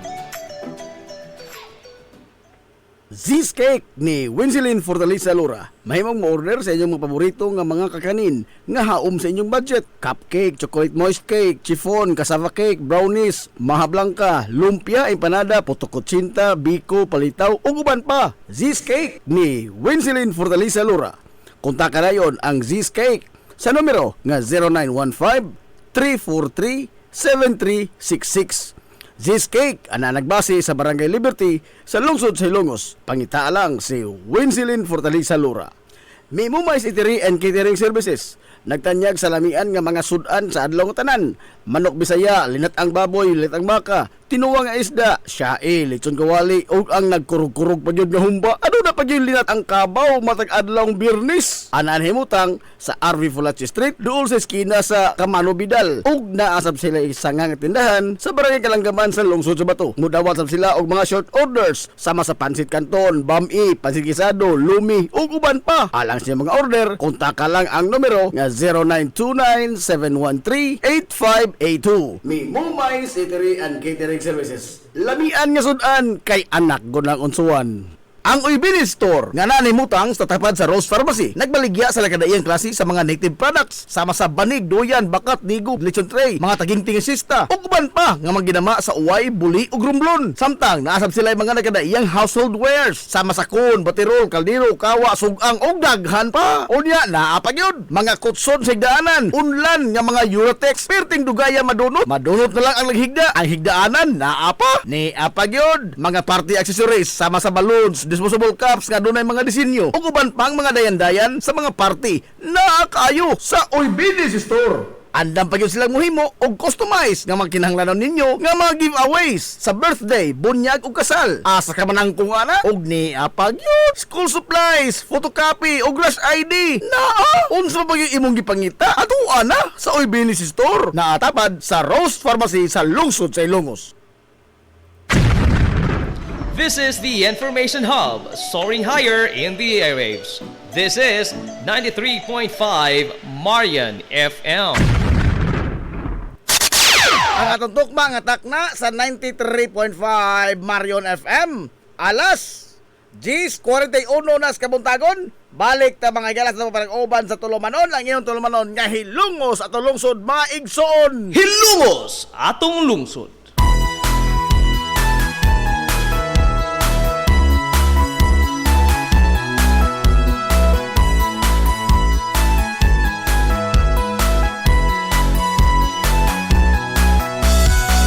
Z's Cake ni Winsilin Fortaleza Lura. Mahimong mo-order sa inyong mga paborito nga mga kakanin nga haom sa inyong budget. Cupcake, chocolate moist cake, chiffon, cassava cake, brownies, maha blanca, lumpia, empanada, potokotsinta, biko, palitaw, ug uban pa. Z's Cake ni Winsilin Fortaleza Lura. Kontakan na yon ang Z's Cake sa numero nga 0915-343-7366. Z's Cake ana nagbase sa Barangay Liberty sa lungsod sa Ilongos. Pangita lang si Winsilin Fortaleza Lura. May Mumais Eatery and Catering Services. Nagtanyag sa lamian nga mga sudan sa adlaw nga tanan. Manok Bisaya, linat ang baboy, linat ang baka, tinuwa nga isda, siyae, lechon kawali, o ang nagkurug-kurug pa yun nga humba. Ano na pa yun linat ang kabaw matag adlaw Birnis? Anaan himutang sa RV Fulachi Street, dool sa eskina sa Camano Vidal. Ug naasab sila isang nga tindahan sa Barangay Kalanggaman sa lungsod sa Bato. Mudawat sab sila og mga short orders sama sa pansit kanton, bami, pansit gisado, lumi, ug uban pa. Alang siya mga order, kontak lang ang numero nga 0929-713-8582. May Mumais Eatery and Catering Services. Lamian nga sudan kay anak gunang unsuan. Ang Uybini Store nga nanimutang sa tapat sa Rose Pharmacy nagbaligya sa lakadaiyang klase sa mga native products sama sa banig, duyan, bakat, nigo, lechon tray, mga taging sista ug uban pa nga magginama sa uway, buli ug rumblon. Samtang naasab sila mga nakadaiyang household wares sama sa kun, batirol, kaldero, kawa, sugang ug daghan pa. Unya naa pa gyud mga kutson sa higdaanan, unlan nga mga Eurotex perting dugaya madunot na lang ang naghigda. Ang higdaanan naa pa ni apa gyud mga party accessories sama sa balloons, disposable cups nga dunay mga disenyo ug uban pang mga dayan-dayan sa mga party na kayo sa Uybini Store. Andam pa gyud silang mohimo og customize nga magkinahanglanon ninyo nga mga giveaways sa birthday, bunyag ug kasal. Asa ka man ang kung ana og ni apa gyud school supplies, photocopy ug rush ID. Naa unsa ba gyud imong gipangita? Ato ana sa Uybini Store. Naatapad sa Rose Pharmacy sa lungsod sa Ilongos. This is the Information Hub, soaring higher in the airwaves. This is 93.5 Marian FM. Ang atong tukma nga takna sa 93.5 Marion FM. Alas 10:41 na sa kabuntagon. Balik ta mga galas na parang uban sa Tulumanon. Ang iyong Tulumanon nga hilungos at lungsod maigsoon. Hilungos atong lungsod.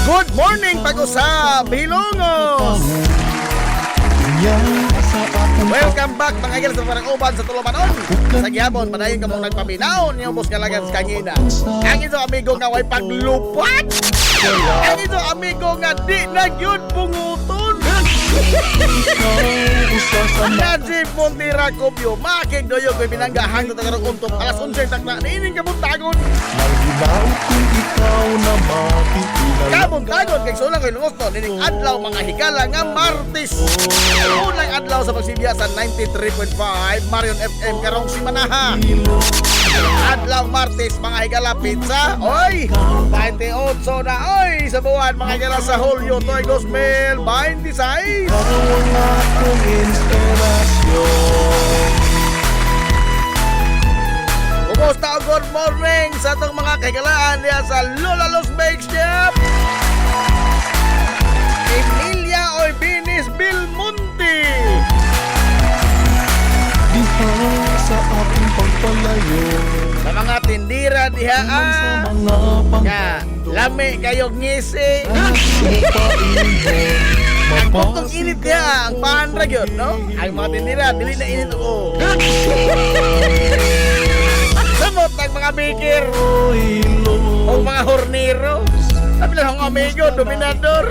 Good morning, pag-usap, Hilongos! Welcome back mga gilas sa parang uban sa Tulumanon. Sa gihapon, padayon ka mong nagpaminaon niyo bus kalagan sa kangina. Ang ito amigo nga way paglupat. Ang ito amigo nga di na yun punguton. Najib Montira Kopyo, makig doyo ko'y binanggahan sa tagarong untop. Alas 11 takna, niining kabuntagon. Kabuntagon, kay sulang ko'y lungos to. Nining adlaw mga higala nga Martes. Unang adlaw sa pagsibiya sa 93.5 Marion FM karong si Manaha. Adlaw Martes mga higala pizza. Oy, 28 na oy sa buwan mga higala sa Hulyo toy 2026. Kumusta o good morning sa atong mga kahigalaan diya sa Lola Los Bake Shop. Emilia Oybinis Bilmonte. Sa ating pagpalayo Sa mga tindira diha mga nga lami kayong ngisi. pangpainho Ang puntong init diha ang paanra gyud no. Ang mga tindira dili na init ko. Samot ang mga bikir o mga hornero. Sabi lang ang amigo, dominador.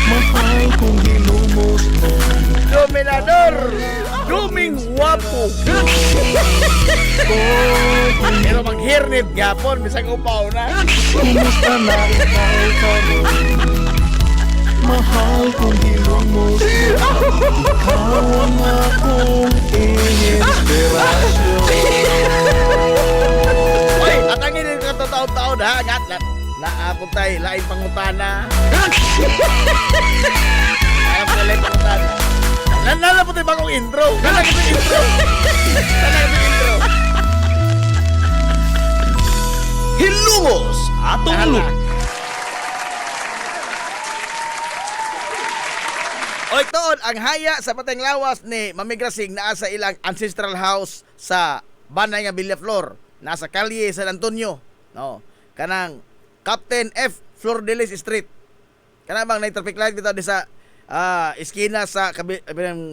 mahal kong hinumos mo. Dominador. Duming wapo. Pero maghirnit gapon, bisag upaw na. Kumusta na ikaw karon? Mahal kong hinumos mo. Ikaw ang akong inspirasyon. Uy, at ang hindi ka taon-taon ha, ngat naapog tayo, lain pangutana. Alam ko lain pangutana. Nalala po tayo bagong intro. Nalala ko intro. Hilumos atong Nalala. lungkot. O itoon, ang haya sa Pateng Lawas ni Mamigrasing naa sa ilang ancestral house sa Banay nga Villaflor. Nasa kalye San Antonio. No, kanang Captain F. Flordelis Street. Kanang bang na-traffic light dito sa iskina sa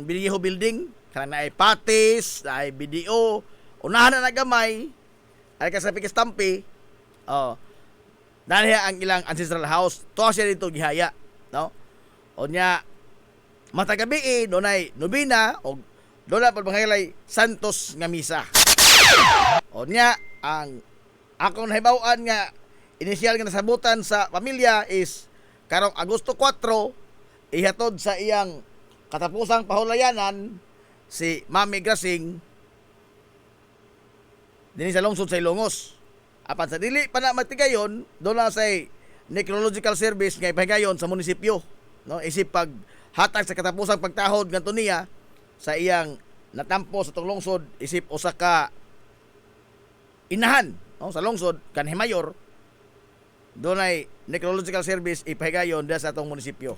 Biliho Building. Kanang naay patis, naay BDO, unahan na nagamay, ay kasapi kastampi. Oh. Dahil ang ilang ancestral house, to siya dito gihaya, no? O nya matagabi doon ay nobina o doon na pagmangilay Santos nga misa. O nya ang akong nahibawan nga inisyal nga nasabutan sa pamilya is karong Agosto 4 ihatod sa iyang katapusang pahulayanan si Mami Grasing dinhi sa lungsod sa Ilongos. Apan sa dili pa na matigayon, doon na sa necrological service nga ipahigayon sa munisipyo. No, isip pag hatag sa katapusang pagtahod ngadto niya sa iyang natampo sa tong lungsod, isip usa ka inahan no, sa lungsod kanhi mayor. Doon ay necrological service ipahigayon sa atong munisipyo.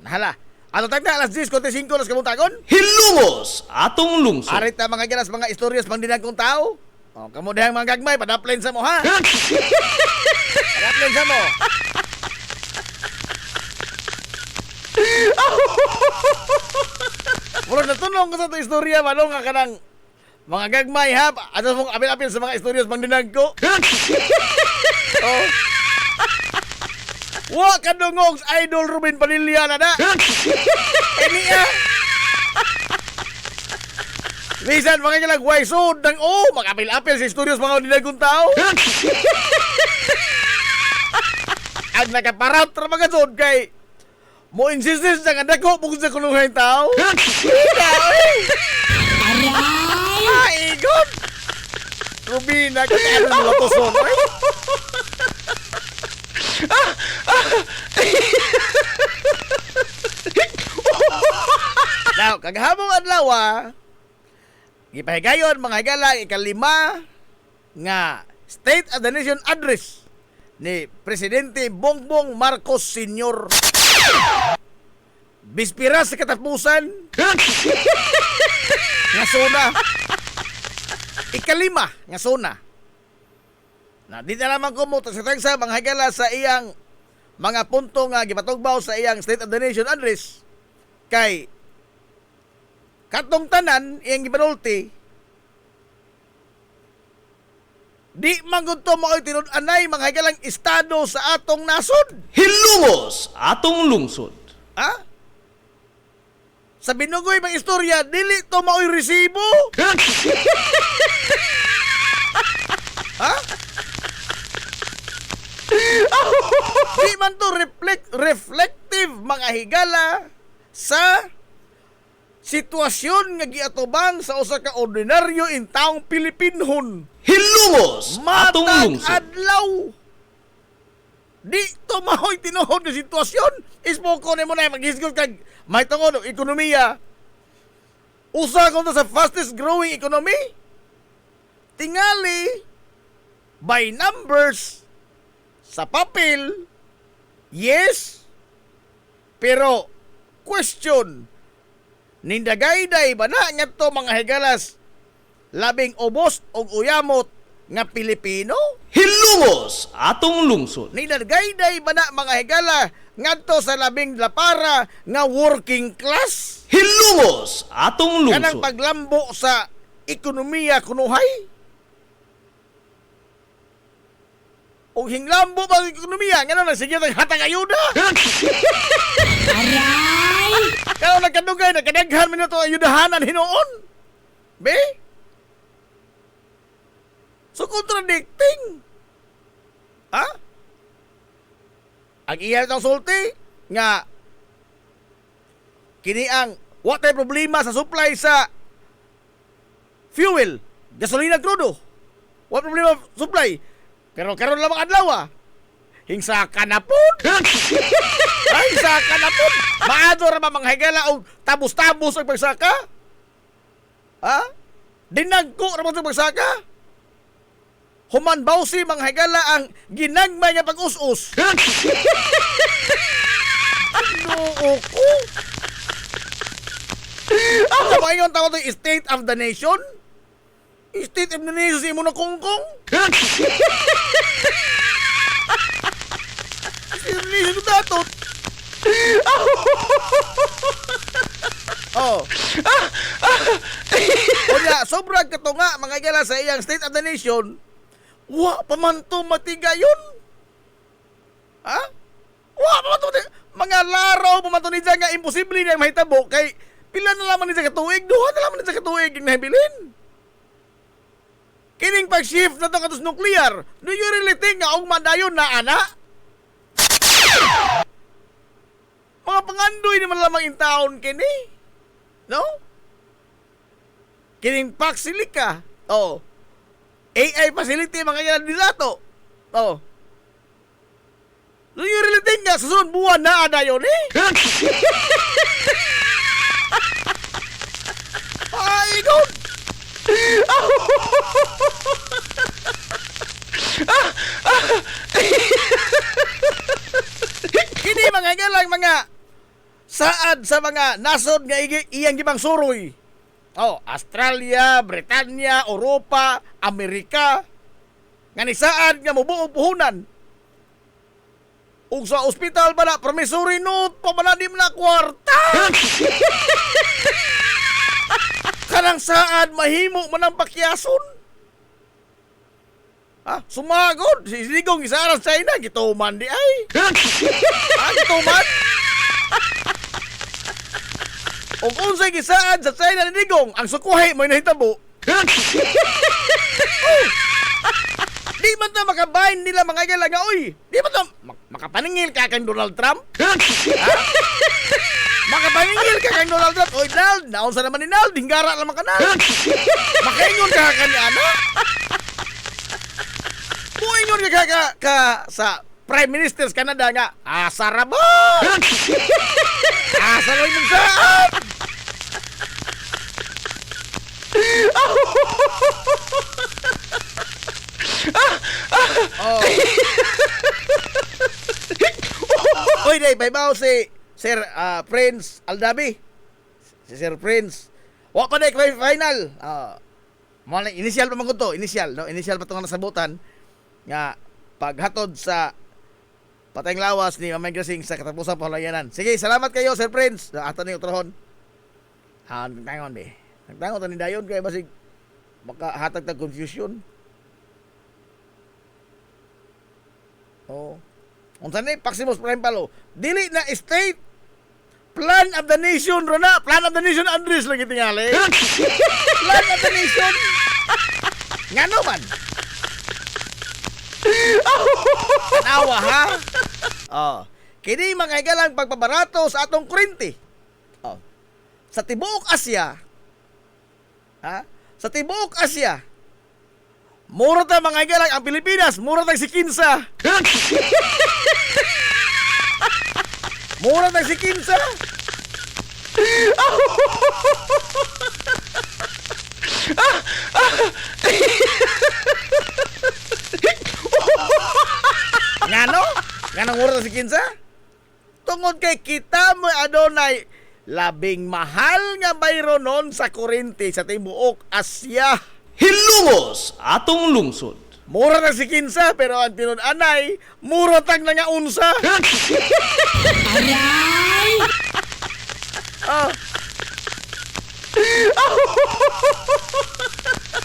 Hala. Ano tag na alas 10:45 nas kamuntagon? Hilumos atong lungsod. Arit ta mga ginas mga istoryas pang dinagkong tao. Oh, kamo dihang mga gagmay padaplain sa mo ha. Padaplain sa mo. Muro natulong ko sa to istorya manong nga kanang mga gagmay ha. Ato mong apil-apil sa mga istoryas pang dinagko. Oh. Wa kadungog idol Ruben Padilla na da. Eniya. Bisan mga kilag way sud nang makapil-apil sa studios mga dinagong tao. Ang nakaparat ra mga sud kay mo insist sa kadako bukod sa kulungan tao. Ay, god. Rubina ka ano mo latoson. Now, kaghabong adlaw gipahigayon mga higala ikalima nga State of the Nation address ni Presidente Bongbong Marcos Sr. Bispira sa katapusan nga suna. Ikalima nga suna. Na di na lamang ko mo sa tagsa mga higala sa iyang mga punto nga gipatugbaw sa iyang State of the Nation address kay katong tanan iyang gipanulti di manggod to mo tinud-anay mga higalang estado sa atong nasod. Hilumos atong lungsod. Ha? Sa binugoy mga istorya dili to mao'y resibo. Ha? Di man to reflective mga higala sa sitwasyon nga giatubang sa usa ka ordinaryo in taong Pilipinhon. Hilungos atong Matag lungsod. adlaw. Di tumahoy tinuod nga sitwasyon. Ispoko ni mo na maghisgot kag may tungod og ekonomiya. Usa ko to sa fastest growing economy. Tingali by numbers sa papel. Yes. Pero question, nindagayday ba na nga to mga higalas labing ubos og uyamot nga Pilipino? Hilungos atong lungsod. Nindagayday ba na mga higala ngadto sa labing lapara nga working class? Hilungos atong Kanang lungsod. paglambo sa ekonomiya kunuhay? O hinglambo ba ang ekonomiya? Nga na sige tang hatang ayuda? Kaya nagkadugay, nagkadaghan mo na ito ayudahanan hinoon. Be? So contradicting. Ha? Ang iya itong sulti nga kini ang what ay problema sa supply sa fuel, gasolina krudo. What problema supply? Pero karon lamang adlaw hingsaka na pud. Ay, hingsaka na pud. Maado ra ba mga higala og tabos-tabos ang pagsaka? Ha? Dinagko ra ba sa pagsaka? Human bawsi mga higala ang ginagmay nga pag-us-us. Noo ko. Ano ba yung tawag ito? State of the nation? State of the nation sa imo na kongkong? State of datot. Oh. Kaya sobrang katunga mga higala sa iyang state of the nation. Wa pa man to matigayon. Ha? Wa pa man to matigayon. Mga laraw pa man to nidya nga imposible niya mahitabo kay pila na lamang nidya katuig, duha na lamang nidya katuig yung nahibilin. Kining pag-shift na to katos nuclear, do you really think nga og madayon na ana? Mga pangandoy ni man lamang in taon kini. No? Kining Paxilica. Oh. AI facility mga yan nila to. Oh. Do you really think nga susunod buwan na ada yun eh? Ay, God! Kini mga galang mga saad sa mga nasod nga iyang gibang suroy. Oh, Australia, Britanya, Europa, Amerika. Nga ni saad nga mubuong puhunan. Ug sa ospital ba na promissory note pa ba na di na kwarta? Kanang saad mahimo man ang pakyason. Ha? Sumagod. Si Digong isaran sa ina. Gituman di ay. Ha? Gituman? O kung sa'y gisaad sa China ni Digong, ang sukuhi mo'y nahitabo. Di man na makabahin nila mga gala nga, uy, di man na makapaningil ka kang Donald Trump? Ha? Makapaningil ka kang Donald Trump? Uy, Donald, naunsa naman ni Donald, dinggara naman ka na. Makaingon ka ka ni Ana? Muingon ka sa Prime Minister's Canada nga, asara ba? Asara yung saan? Oh. Oy, day, baybaw si Sir Prince Aldabi. Si Sir Prince. Wa pa day final. Initial pa man ko to, initial, no? Initial pa to nga nasabutan nga paghatod sa patayng lawas ni Mamay Grasing sa katapusan pahulayanan. Sige, salamat kayo Sir Prince. Ato ni utrohon. Nagtangon be. Nagtangon to ni dayon kay basig baka hatag tag confusion. Oh. Unsa ni Maximus Prime Palo? Dili na state plan of the nation ro na. Plan of the nation Andres lagi tingali. Plan of the nation. Ngano man? Tanawa ha? Oh. Kini mga higalang pagpabarato sa atong kurente. Oh. sa tibuok Asya, sa tibuok Asya, mura ta mga igalag ang Pilipinas, mura tag si Kinsa. Mura tag si Kinsa. Ngano? Nganong mura tag si Kinsa? Tungod kay kita mo adunay labing mahal nga bayronon sa kuryente sa tibuok Asya. Hilungos atong lungsod. Mura na si Kinsa pero ang tinud-anay mura tag na nga unsa. Ah.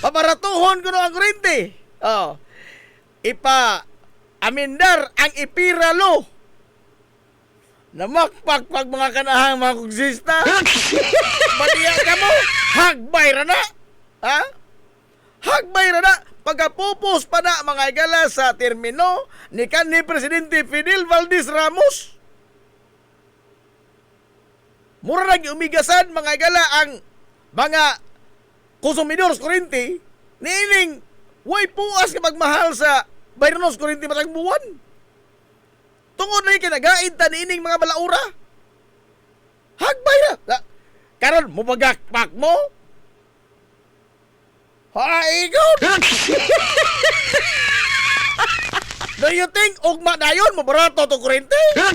Paparatuhon ko no ang kuryente. Oh. Ipa amindar ang ipiralo. Namakpak pag mga kanahang mga kugsista. Badiya ka mo. Hagbay ra na. Ha? Hagbay ra na. Pagkapupos pa na mga igala sa termino ni kanhi Presidente Fidel Valdez Ramos. Mura nang umigasan mga igala ang mga konsumidor sa kuryente niining way puas kapag mahal sa bayronos kuryente matag buwan. Tungod na kinagaid ta niining mga balaura. Hagbay na. Karon mo bagakpak mo. Haigon! Do you think ugma dayon mo barato to kuryente? Ha?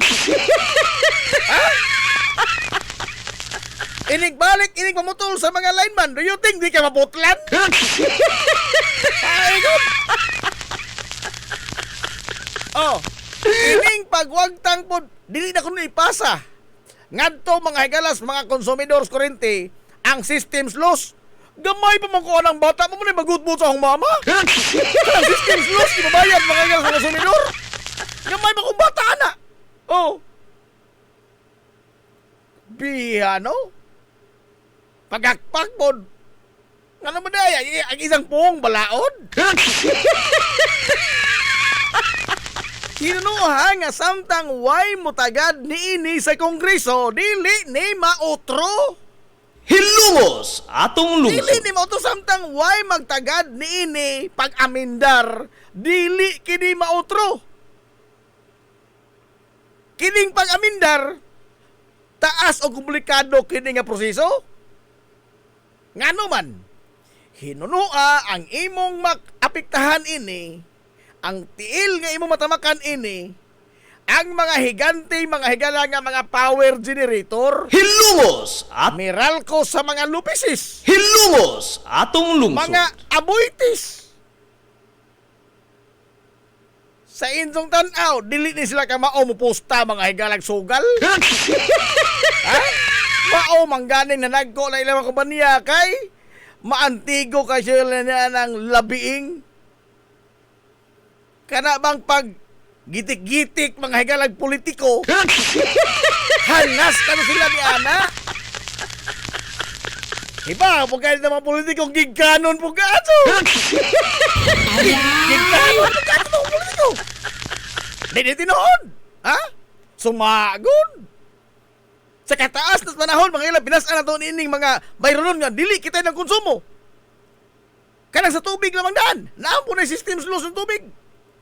Inig balik, inig mamutol sa mga lineman. Do you think di ka maputlan? Haigon! Oh, ining pagwagtang po, dili na kuno ipasa. Ngadto mga higalas, mga konsumidor sa kuryente, ang systems loss. Gamay pa man ko anang bata mo na magutbut sa akong mama. Ang systems loss, ibabayad mga higalas sa konsumidor. Gamay pa kong bata na. Oh. Biya, no? Pagakpak po. Ano ba daya? Ang isang pong balaod? Kinuha nga samtang way mutagad niini sa Kongreso, dili ni mautro. Hilungos atong Dili lungsod. ni mautro samtang way magtagad niini pag-amindar, dili kini mautro. Kining pag-amindar, taas o komplikado kini nga proseso. Ngano man, hinunua ang imong apektahan ini, ang tiil nga imong matamakan ini, ang mga higante, mga higala nga mga power generator, Hilungos at Meralco sa mga lupisis, hilungos atong lungsod. mga aboitis. Sa inyong tanaw, dili ni sila ka mao muposta mga higalag sugal. Ha? Mao mangganing na nagko na ilang kumpanya kay maantigo kay sila na ng labiing. Kana bang pag gitik-gitik mga higalag politiko, hanas ka na sila ni Ana. Iba, pagkain ng mga politikong gigkanon po ka ato. Gigkanon po ka ato mga politiko. Hindi tinoon. Ha? Sumagon. Sa kataas na panahon, mga ilang pinasaan na doon ining mga bayronon nga, dili kita ng konsumo. Kanang sa tubig lamang daan. Naampo na yung systems loss ng tubig.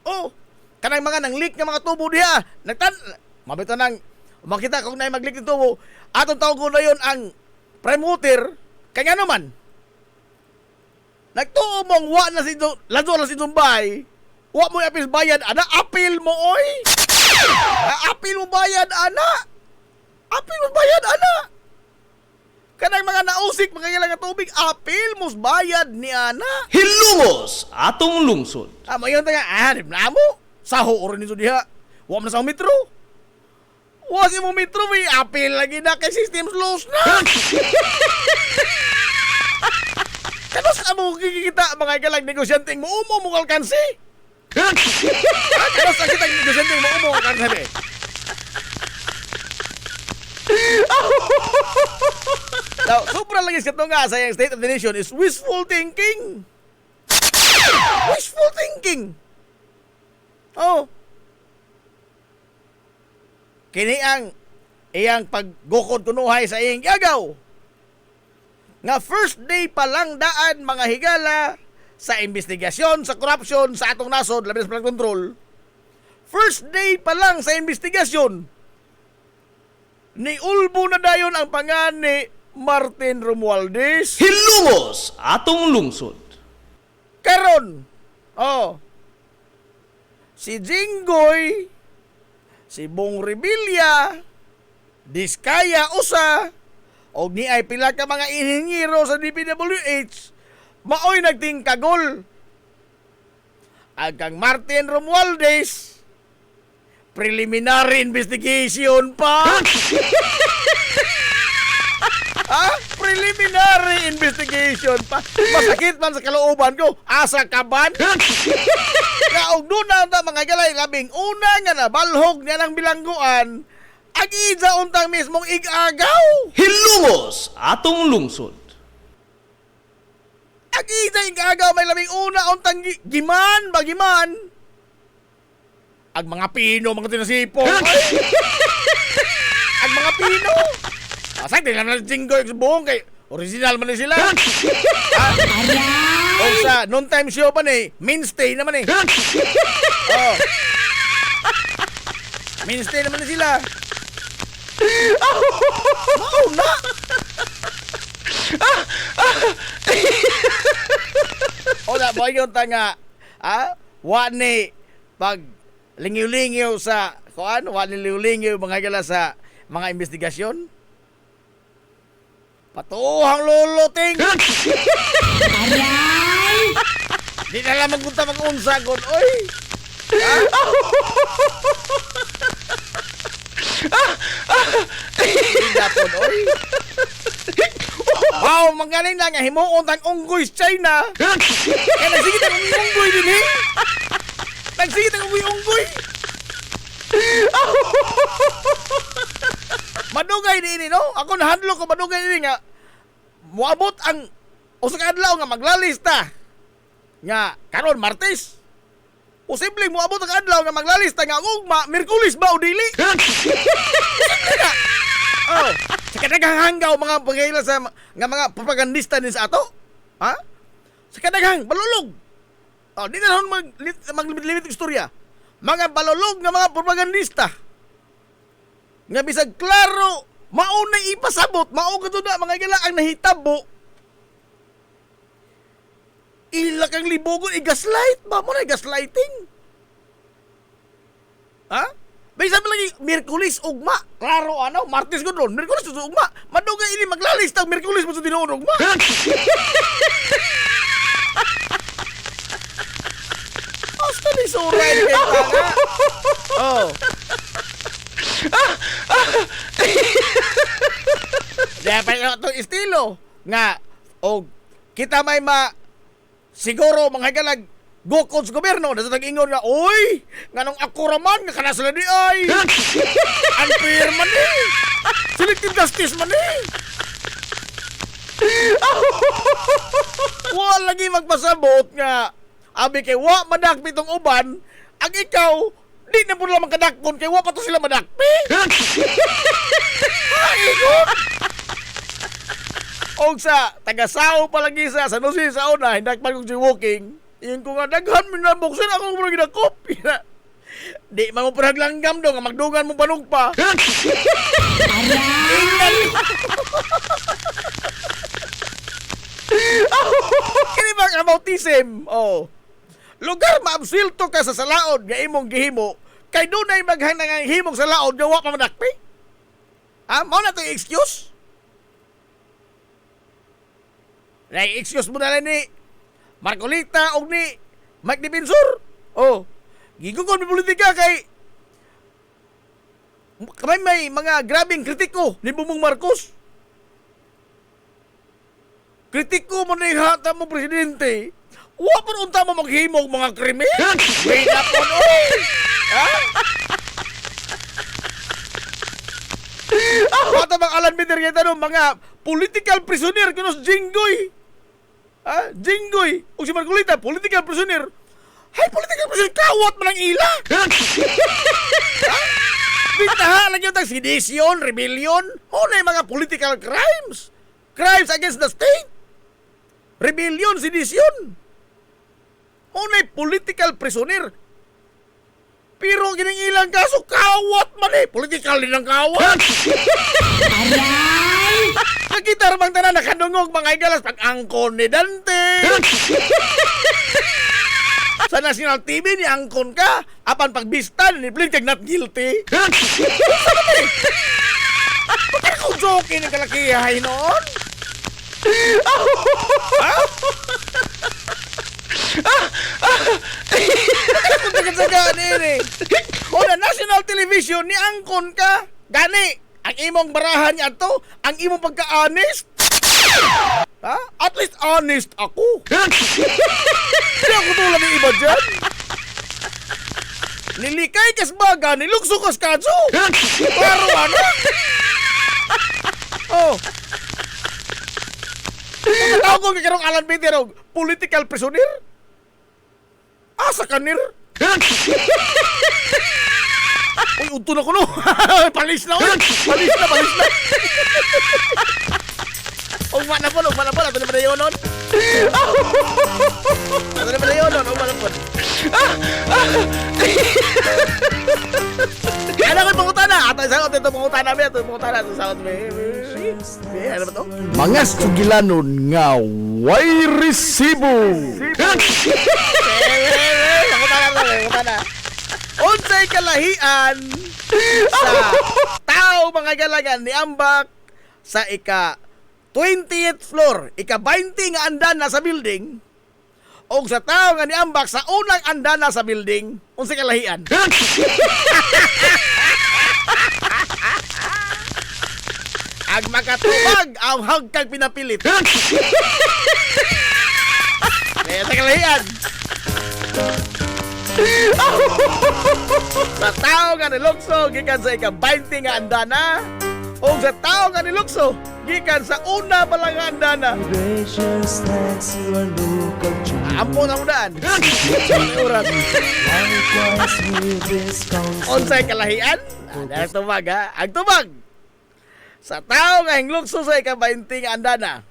Oh, kanang mga nang leak ng mga tubo diha. Mabito nang makita kung na mag-leak ng tubo. Atong tawag ko na yun ang prime water. Kaya nga naman, nagtuo mong wa na si Lazo na si Dumbay. Wa mo apil bayad, ana. Apil mo, oy. Apil mo bayad, ana. Apil mo bayad, ana. Kanang mga nausik, mga ilang tubig, apil mo bayad ni ana. Hilungos atong lungsod. Mayon tayo, na mo. Saho orin nito diha. Wa mo na sa metro. Wa si mo metro, may apil lagi na kay systems loss na. Kanos ka mo kikita mga ikalang negosyante mo mo kalkansi? Kanos ka kita negosyante mo kalkansi? Now, sobrang langis ka nga sa yung State of the Nation is wishful thinking. Wishful thinking. Oh. Kini ang iyang paggukod kunuhay sa iyang yagaw. nga first day pa lang daan mga higala sa investigasyon sa korupsyon sa atong nasod labi na sa flood control. First day pa lang sa investigasyon ni ulbo na dayon ang pangan ni Martin Romualdez. Hilungos atong lungsod. Karon, si Jinggoy, si Bong Revilla, Diskaya usa, o ni ay pila ka mga inhinyero sa DPWH, maoy nagtingkagol. Ang kang Martin Romualdez, preliminary investigation pa. Preliminary investigation pa. Masakit man sa kalooban ko. Asa ka ban? Kaog doon na mga galay labing una nga nabalhog niya ng bilangguan. Ag-idza untang mismong igagaw. Hilungos atong lungsod. Ag-idza igagaw may labing una untang giman. Ag mga Pino, mga tinasipong. Ag mga Pino. Asay, di lang na Jinggoy sa buong kay original man sila. O sa non-time show pa ni, mainstay naman eh. Mainstay naman sila. Mauna. O na, boy yung tanga. Wani, pag lingiw-lingiw sa, wani lingiw-lingiw mga gala sa mga investigasyon. Patuhang luluting. Di na lang magpunta mag-unsagon, oy. Dapon, oy. Wow, magaling lang nga himuon tang unggoy sa China. Kaya nagsigit ang unggoy din eh. Nagsigit ang unggoy. Madugay din no? Ako nahandlo ko madugay din nga. Muabot ang usa ka adlaw nga maglalista. Nga karon Martes. Posible muabot ang adlaw nga maglalista nga ugma Miyerkules ba o dili? Sa kadaghang hanggaw mga pagkaila sa nga mga propagandista din sa ato. Ha? Sa kadaghang balulog. Di na hon maglimit istorya. Mga balulog nga mga propagandista. Nga bisag klaro, maunay ipasabot, mao kadto na mga gala ang nahitabo. Ila kang libogon i-gaslight, ba mo na gaslighting? Ha? Bisa pa lagi Miyerkules ugma, klaro ano, Martes gud ron, Miyerkules ugma. Madugay ini maglalista Miyerkules mo sa tinuod ugma. Basta ni suray kay tanga. Daya pa yung itong estilo nga o kita may siguro mga galag gukod sa gobyerno na sa tag-ingon nga oy nga nung ako raman nga kana sila di ay unfair man eh selective justice man eh wa lagi magpasabot nga abi kay wa madakpi tong uban ang ikaw di na po lang kadakpon kay wa pa to sila madakpi. Ikot. Og sa taga-sao pa lagi sa Nusi sa una hindak pa kong walking. Yung ko nga daghan mi na buksan ako mura gidakop. Di man mo langgam do nga magdugan mo panug pa. Kini ba ka bautism? Lugar maabsilto ka sa salaod nga imong gihimo kay dunay maghanang himong salaod nga wa pa madakpi. Mao na to excuse? Excuse mo na lang ni Marcolita o ni Mike Defensor. Gigugol mi politika kay may mga grabing kritiko ni Bumong Marcos. Kritiko mo ni hata mo presidente. Wa pa unta mo maghimog mga krimen. Wait up on Wata bang Alan Peter kita no mga political prisoner kuno si Jinggoy. Jinggoy o si Marcolita political prisoner. Hay political prisoner kawat man ang ila. Bitaha lang yung sedition, rebellion, o na yung mga political crimes. crimes against the state, rebellion, sedition. Unay political prisoner. Pero gining ilang kaso, kawat man eh. Political din ang kawat. Nakita ramang tanan nakadungog mga igalas pag angkon ni Dante. Sa national TV ni angkon ka, apan pagbista ni plead kag not guilty. Bakit kung joke ni kalakihay noon? Ha? Kung taga-tagaan ini. O na national television ni angkon ka. Gani, ang imong barahan niya to, ang imong pagka-honest. Ha? At least honest ako. Hindi ako tulad ng iba dyan. Nilikay kas baga, nilugso kas kadso. Pero ano? Oh. Pagkatao ko kakarong Alan Peter, political prisoner? Asa kanir? Uy, unto na ko no. Palis na, uy. Palis na. Ugma na po. Ato na pa na yun nun. Ugma na po. Ano ko'y pangutana? Ato ito pangutana. Ito sa ano ba to? Mga sugilanon nga way resibo. Pangutana. Unsay kalahian sa tao mga galangan ni Ambak sa ika 20th floor, ika 20 nga andana sa building, o sa tao nga ni Ambak sa unang andana sa building, unsay kalahian? Ang makatubag ang hagkag pinapilit. Kaya sa kalahian. Sa tao nga nilukso gikan sa ika 20 nga andana, o sa tao nga nilukso gikan sa una pa lang nga andana. Ampo na udaan. Oras. Unsay kalahian? Ang tubag ha. Ang tubag. Sa tao nga hinglukso sa ika 20 nga andana,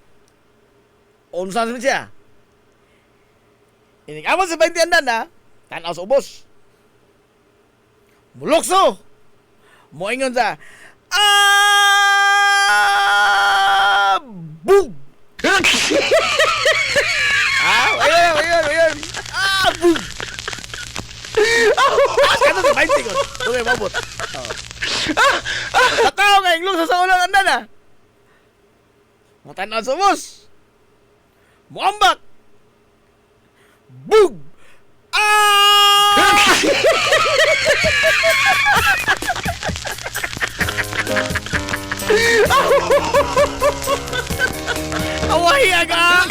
unsan siya? Ining amon sa 20 andana, tanaw sa ubos. Mulukso. Moingon sa bug. Ayun. Bug. Kano sa 20 ko. Dugay mabot. Sa tao nga hinglukso sa ulang andana, mo tanaw sa ubos. Muambak. Bug. Away aga.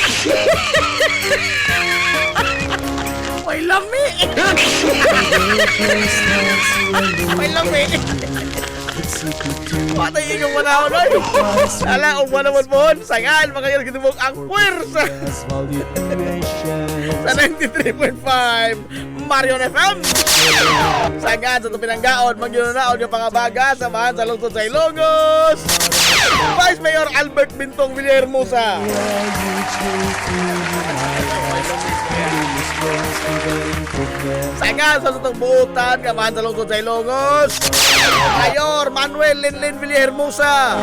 May lami. May lami. Patay ikong manahon ay. Ala, kung manahon mo, sangaan, makayal kitubog ang puwersa. Sa 93.5 Marion FM. Sangaan sa Tupinanggaon, magyunaon yung pangabaga, samahan sa lungsod sa Ilongos. Vice Mayor Albert Bintong Villahermosa. Sangaan sa Sutong Buutan, kamahan sa lungsod sa Ilongos. Mayor Manuel Linlin Villahermosa.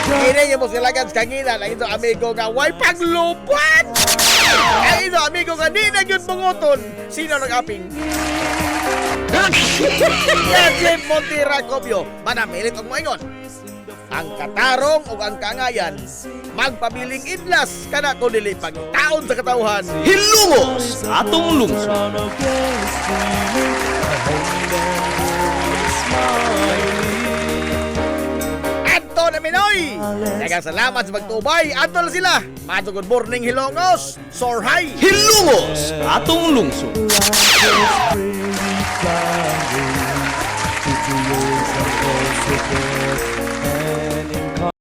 Kini yung musilagan sa kanginan ang ito amigo nga way paglupat. Ang ito amigo nga di na yun bunguton. Sino nag-aping? Jim Montiracopio, manamilit ang moingon. Ang katarong o ang kaangayan, magpabiling idlas kana ko dili pagtaon sa katawhan. Hilungos atong lungsod. Adto na Minoy! Daghang salamat sa pagtubay. Adto na sila. Mga good morning Hilongos. Sorhay! Hilungos atong lungsod. Flying, 50 years of